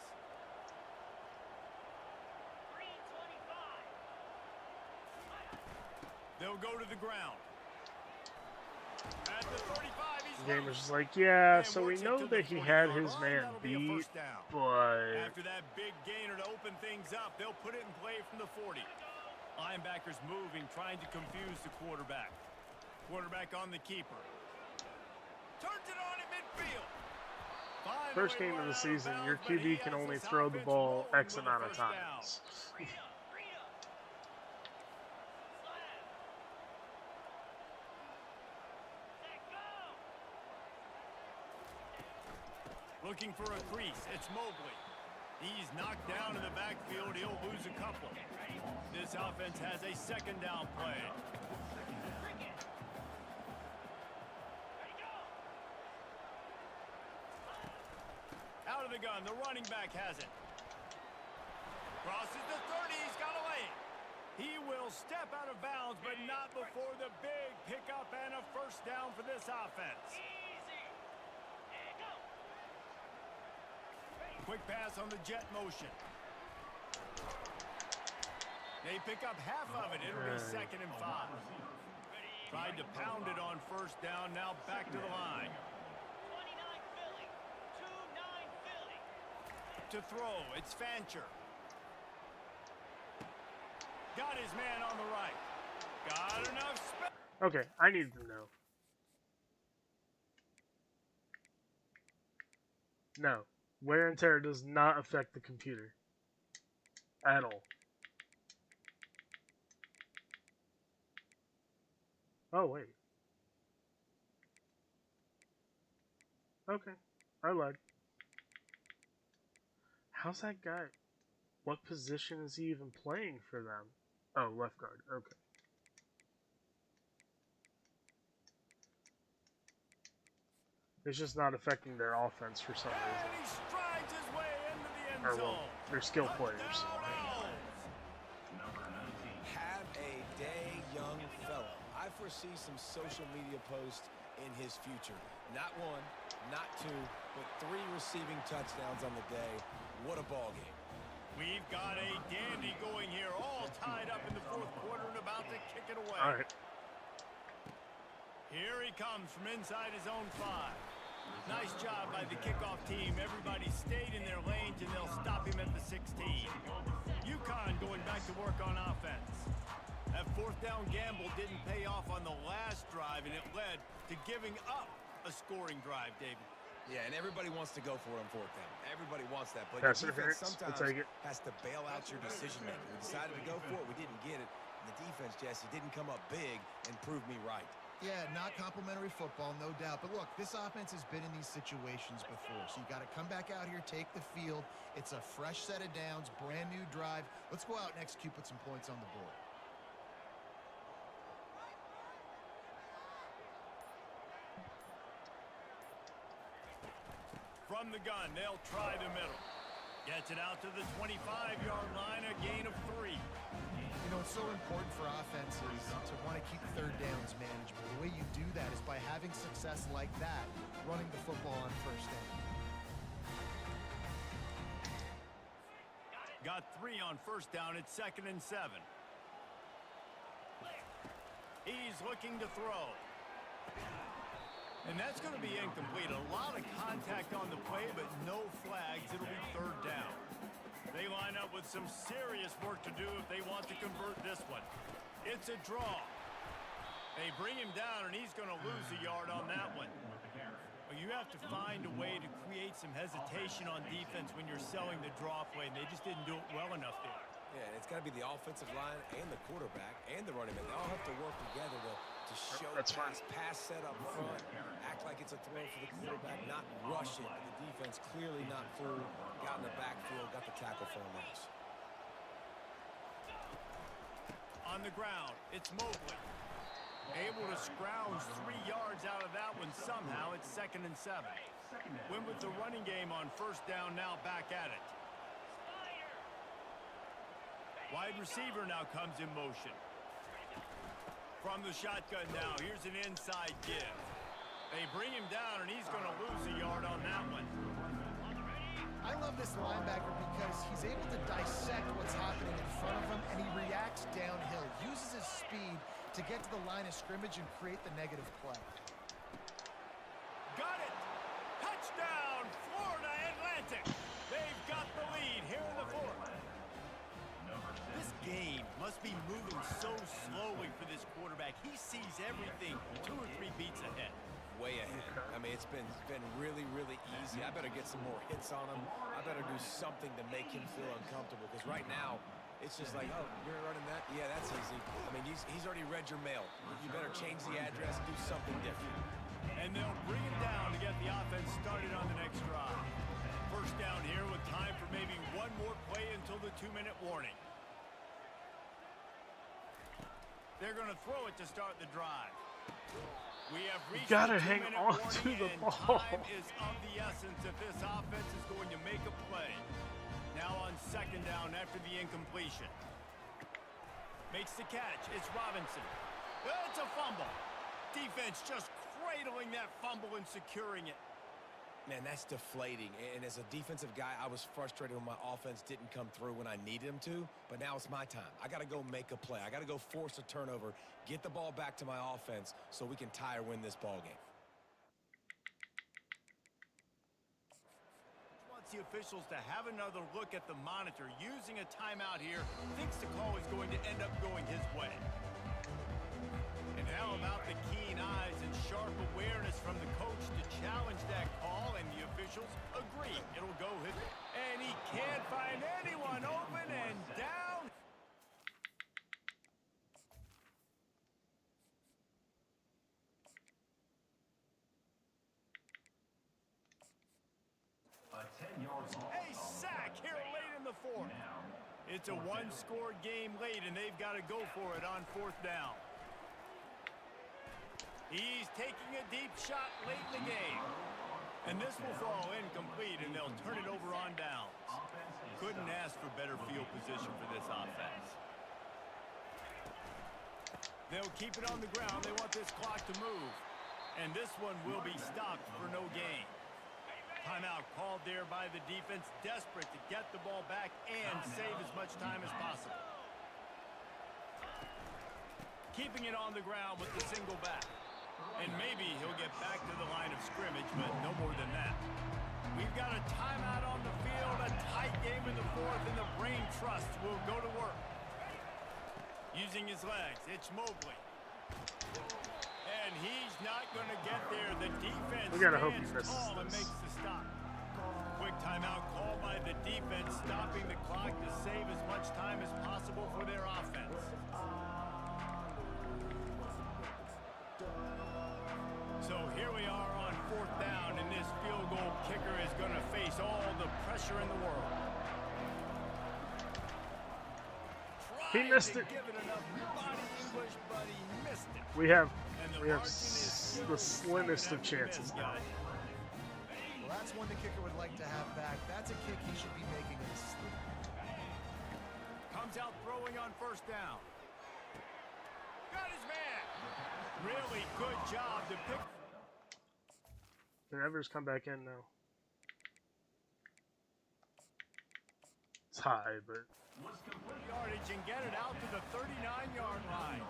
They'll go to the ground. At the 35, he's The game was loose. just like, yeah, And so we works it know to the that he had 40-yard his line. man That'll be a beat, 1st down. but... After that big gainer to open things up, they'll put it in play from the 40. Linebackers moving, trying to confuse the quarterback. Quarterback on the keeper. Turns it on in midfield. Finally First game of run the out season, bounds, your but he QB has can only this throw the offense ball rolling X with a amount of 1st down. times. Looking for a crease. It's Mobley. He's knocked down in the backfield. He'll lose a couple. This offense has a second down play. Out of the gun. The running back has it. Crosses the 30. He's got away. He will step out of bounds, but not before the big pickup and a first down for this offense. Quick pass on the jet motion. They pick up half of it. It'll be 2nd and 5. Tried to pound it on first down. Now back to the line. 29 Philly. 2-9 Philly. To throw, it's Fancher. Got his man on the right. Got enough space. Okay, I need to know. No. Wear and tear does not affect the computer. At all. Oh, wait. Okay. I lied. How's that guy? What position is he even playing for them? Oh, left guard. Okay. It's just not affecting their offense for some And reason. he strides his way into the end Or, zone. well, they're skill players. Touchdown, Have a day, young fella. I foresee some social media posts in his future. Not 1, not 2, but 3 receiving touchdowns on the day. What a ball game. We've got a dandy going here, all tied up in the 4th quarter and about to kick it away. All right. Here he comes from inside his own 5. Nice job by the kickoff team. Everybody stayed in their lanes, and they'll stop him at the 16. UConn going back to work on offense. That 4th down gamble didn't pay off on the last drive, and it led to giving up a scoring drive, David. Yeah, and everybody wants to go for it on 4th down. Everybody wants that, but Pass your defense interference. sometimes We'll take it. has to bail out your decision making. We decided to go for it. We didn't get it. And the defense, Jesse, didn't come up big and prove me right. Yeah, not complimentary football, no doubt. But look, this offense has been in these situations before. So you got to come back out here, take the field. It's a fresh set of downs, brand new drive. Let's go out and execute, put some points on the board. From the gun, they'll try the middle. Gets it out to the 25-yard line, a gain of 3. You know, it's so important for offenses to want to keep 3rd downs manageable. The way you do that is by having success like that, running the football on 1st down. Got 3 on 1st down. It's 2nd and 7. He's looking to throw. And that's going to be incomplete. A lot of contact on the play, but no flags. It'll be 3rd down. They line up with some serious work to do if they want to convert this one. It's a draw. They bring him down, and he's going to lose a yard on that one. Well, you have to find a way to create some hesitation on defense when you're selling the draw play, and they just didn't do it well enough there. Yeah, and it's got to be the offensive line and the quarterback and the running back. They all have to work together to show pass set up front, act like it's a throw for the quarterback, not rush it. The defense clearly not through, got in the backfield, got the tackle for a loss. On the ground, it's Mobley. Able to scrounge 3 yards out of that one somehow. It's 2nd and 7. Went with the running game on 1st down, now back at it. Wide receiver now comes in motion. From the shotgun now, here's an inside give. They bring him down, and he's going to lose a yard on that one. I love this linebacker because he's able to dissect what's happening in front of him, and he reacts downhill, uses his speed to get to the line of scrimmage and create the negative play. Got it! Touchdown, Florida Atlantic! They've got the lead here in the 4th. This game must be moving so slowly for this quarterback. He sees everything 2 or 3 beats ahead. Way ahead. I mean, it's been really, really easy. I better get some more hits on him. I better do something to make him feel uncomfortable, because right now, it's just like, oh, you're running that? Yeah, that's easy. I mean, he's already read your mail. You better change the address, do something different. And they'll bring him down to get the offense started on the next drive. First down here with time for maybe one more play until the 2-minute warning. They're going to throw it to start the drive. We have reached gotta the hang 2-minute on warning, to the and ball. time is of the essence if this offense is going to make a play. Now on second down after the incompletion. Makes the catch. It's Robinson. It's a fumble. Defense just cradling that fumble and securing it. Man, that's deflating. And as a defensive guy, I was frustrated when my offense didn't come through when I needed him to. But now it's my time. I got to go make a play. I got to go force a turnover, get the ball back to my offense so we can tie or win this ball game. Wants the officials to have another look at the monitor. Using a timeout here, thinks the call is going to end up going his way. And how about the keen eyes and sharp awareness from the coach to challenge that call, and the officials agree it'll go his way. And he can't find anyone open, and down. A 10-yard loss. A sack here late in the fourth. It's a one-score game late, and they've got to go for it on fourth down. He's taking a deep shot late in the game. And this will fall incomplete, and they'll turn it over on downs. Couldn't ask for better field position for this offense. They'll keep it on the ground. They want this clock to move. And this one will be stopped for no gain. Timeout called there by the defense, desperate to get the ball back and save as much time as possible. Keeping it on the ground with the single back. And maybe he'll get back to the line of scrimmage, but no more than that. We've got a timeout on the field, a tight game in the fourth, and the brain trust will go to work. Using his legs, it's Mobley. And he's not going to get there. The defense We gotta hope he stands misses tall and this. makes the stop. Quick timeout called by the defense, stopping the clock to save as much time as possible for their offense. So here we are on fourth down, and this field goal kicker is going to face all the pressure in the world. He missed it. Give it enough body English, but he missed it. We have And the we have margin is the still slimmest of 7 chances miss, now. guys. Well, that's one the kicker would like to have back. That's a kick he should be making in his sleep. Comes out throwing on first down. Got his man. Really good job to pick. Can Evers come back in now? It's high, but Yardage and get it out to the 39-yard line.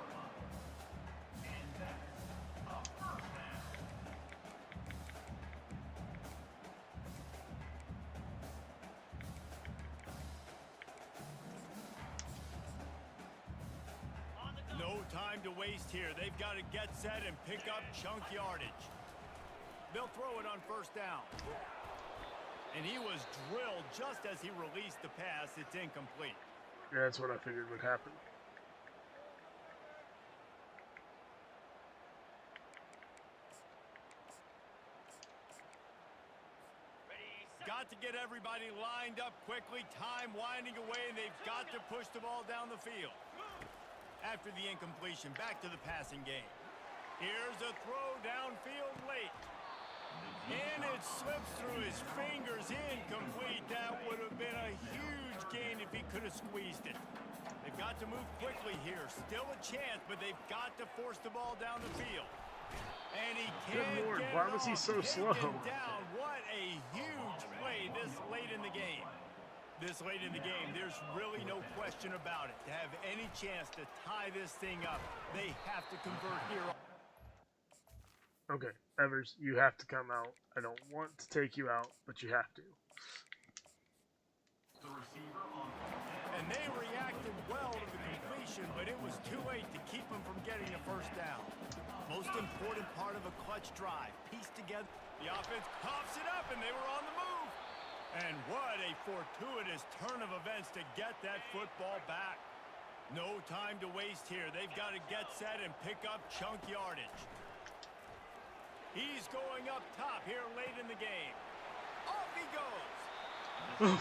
No time to waste here. They've got to get set and pick up chunk yardage. They'll throw it on first down. And he was drilled just as he released the pass. It's incomplete. yeah, that's what I figured would happen. Got to get everybody lined up quickly. Time winding away, and they've got to push the ball down the field. After the incompletion, back to the passing game. Here's a throw downfield late. And it slips through his fingers, incomplete. That would have been a huge gain if he could have squeezed it. They've got to move quickly here. Still a chance, but they've got to force the ball down the field. And he can't Good Lord, get why it was he off. so slow? Taken down. What a huge play this late in the game. This late in the game, there's really no question about it. To have any chance to tie this thing up, they have to convert here. Okay, Evers, you have to come out. I don't want to take you out, but you have to. The receiver on And they reacted well to the completion, but it was too late to keep them from getting a first down. Most important part of a clutch drive. Pieced together. The offense coughs it up, and they were on the move. And what a fortuitous turn of events to get that football back. No time to waste here. They've got to get set and pick up chunk yardage. He's going up top here late in the game. Off he goes.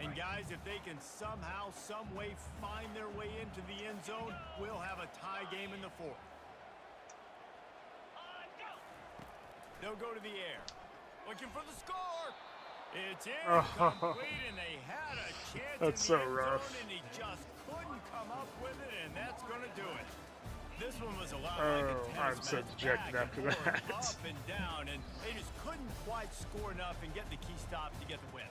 And guys, if they can somehow, some way find their way into the end zone, we'll have a tie game in the fourth. They'll go to the air. Looking for the score. It's incomplete, and they had a chance That's in the so end rough. zone, and he just couldn't come up with it, and that's going to do it. This one was a lot Oh, like a I'm tennis so match, dejected back after and forth, that. up and down, and they just couldn't quite score enough and get the key stop to get the win.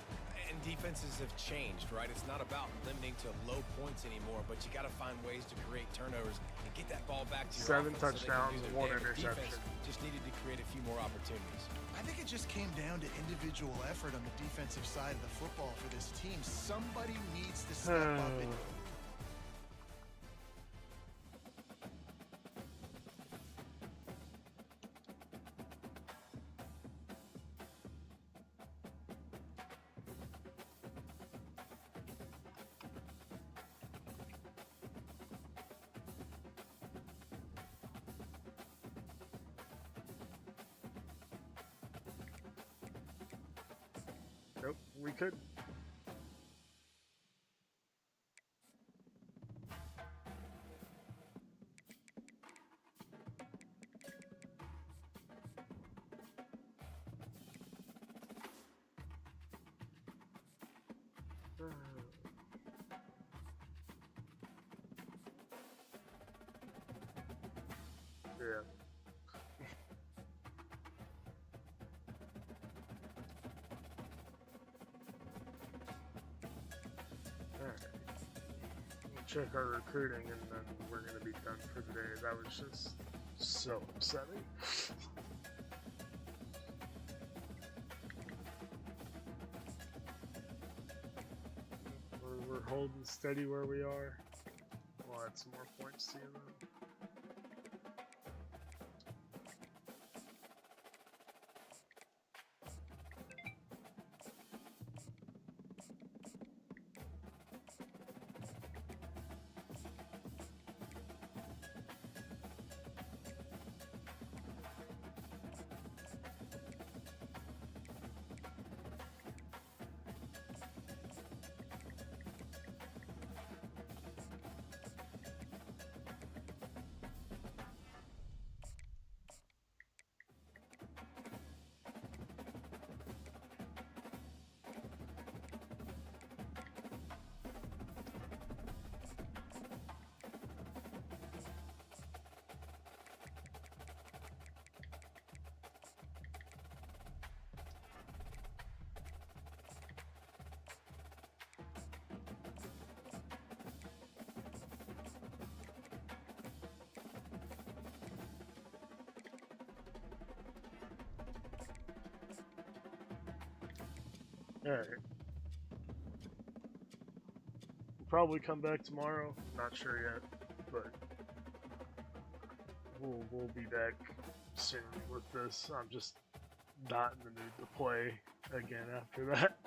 And defenses have changed, right? It's not about limiting to low points anymore, but you got to find ways to create turnovers and get that ball back to your 7 offense so they can touchdowns, do their 1 damage. interception. Defense just needed to create a few more opportunities. I think it just came down to individual effort on the defensive side of the football for this team. Somebody needs to step up and Nope, we could. Yeah. Alright. We'll check our recruiting and then we're gonna be done for the day. That was just so upsetting. We're holding steady where we are. We'll add some more points to you though. Alright. We'll probably come back tomorrow. Not sure yet, but we'll be back soon with this. I'm just not in the mood to play again after that.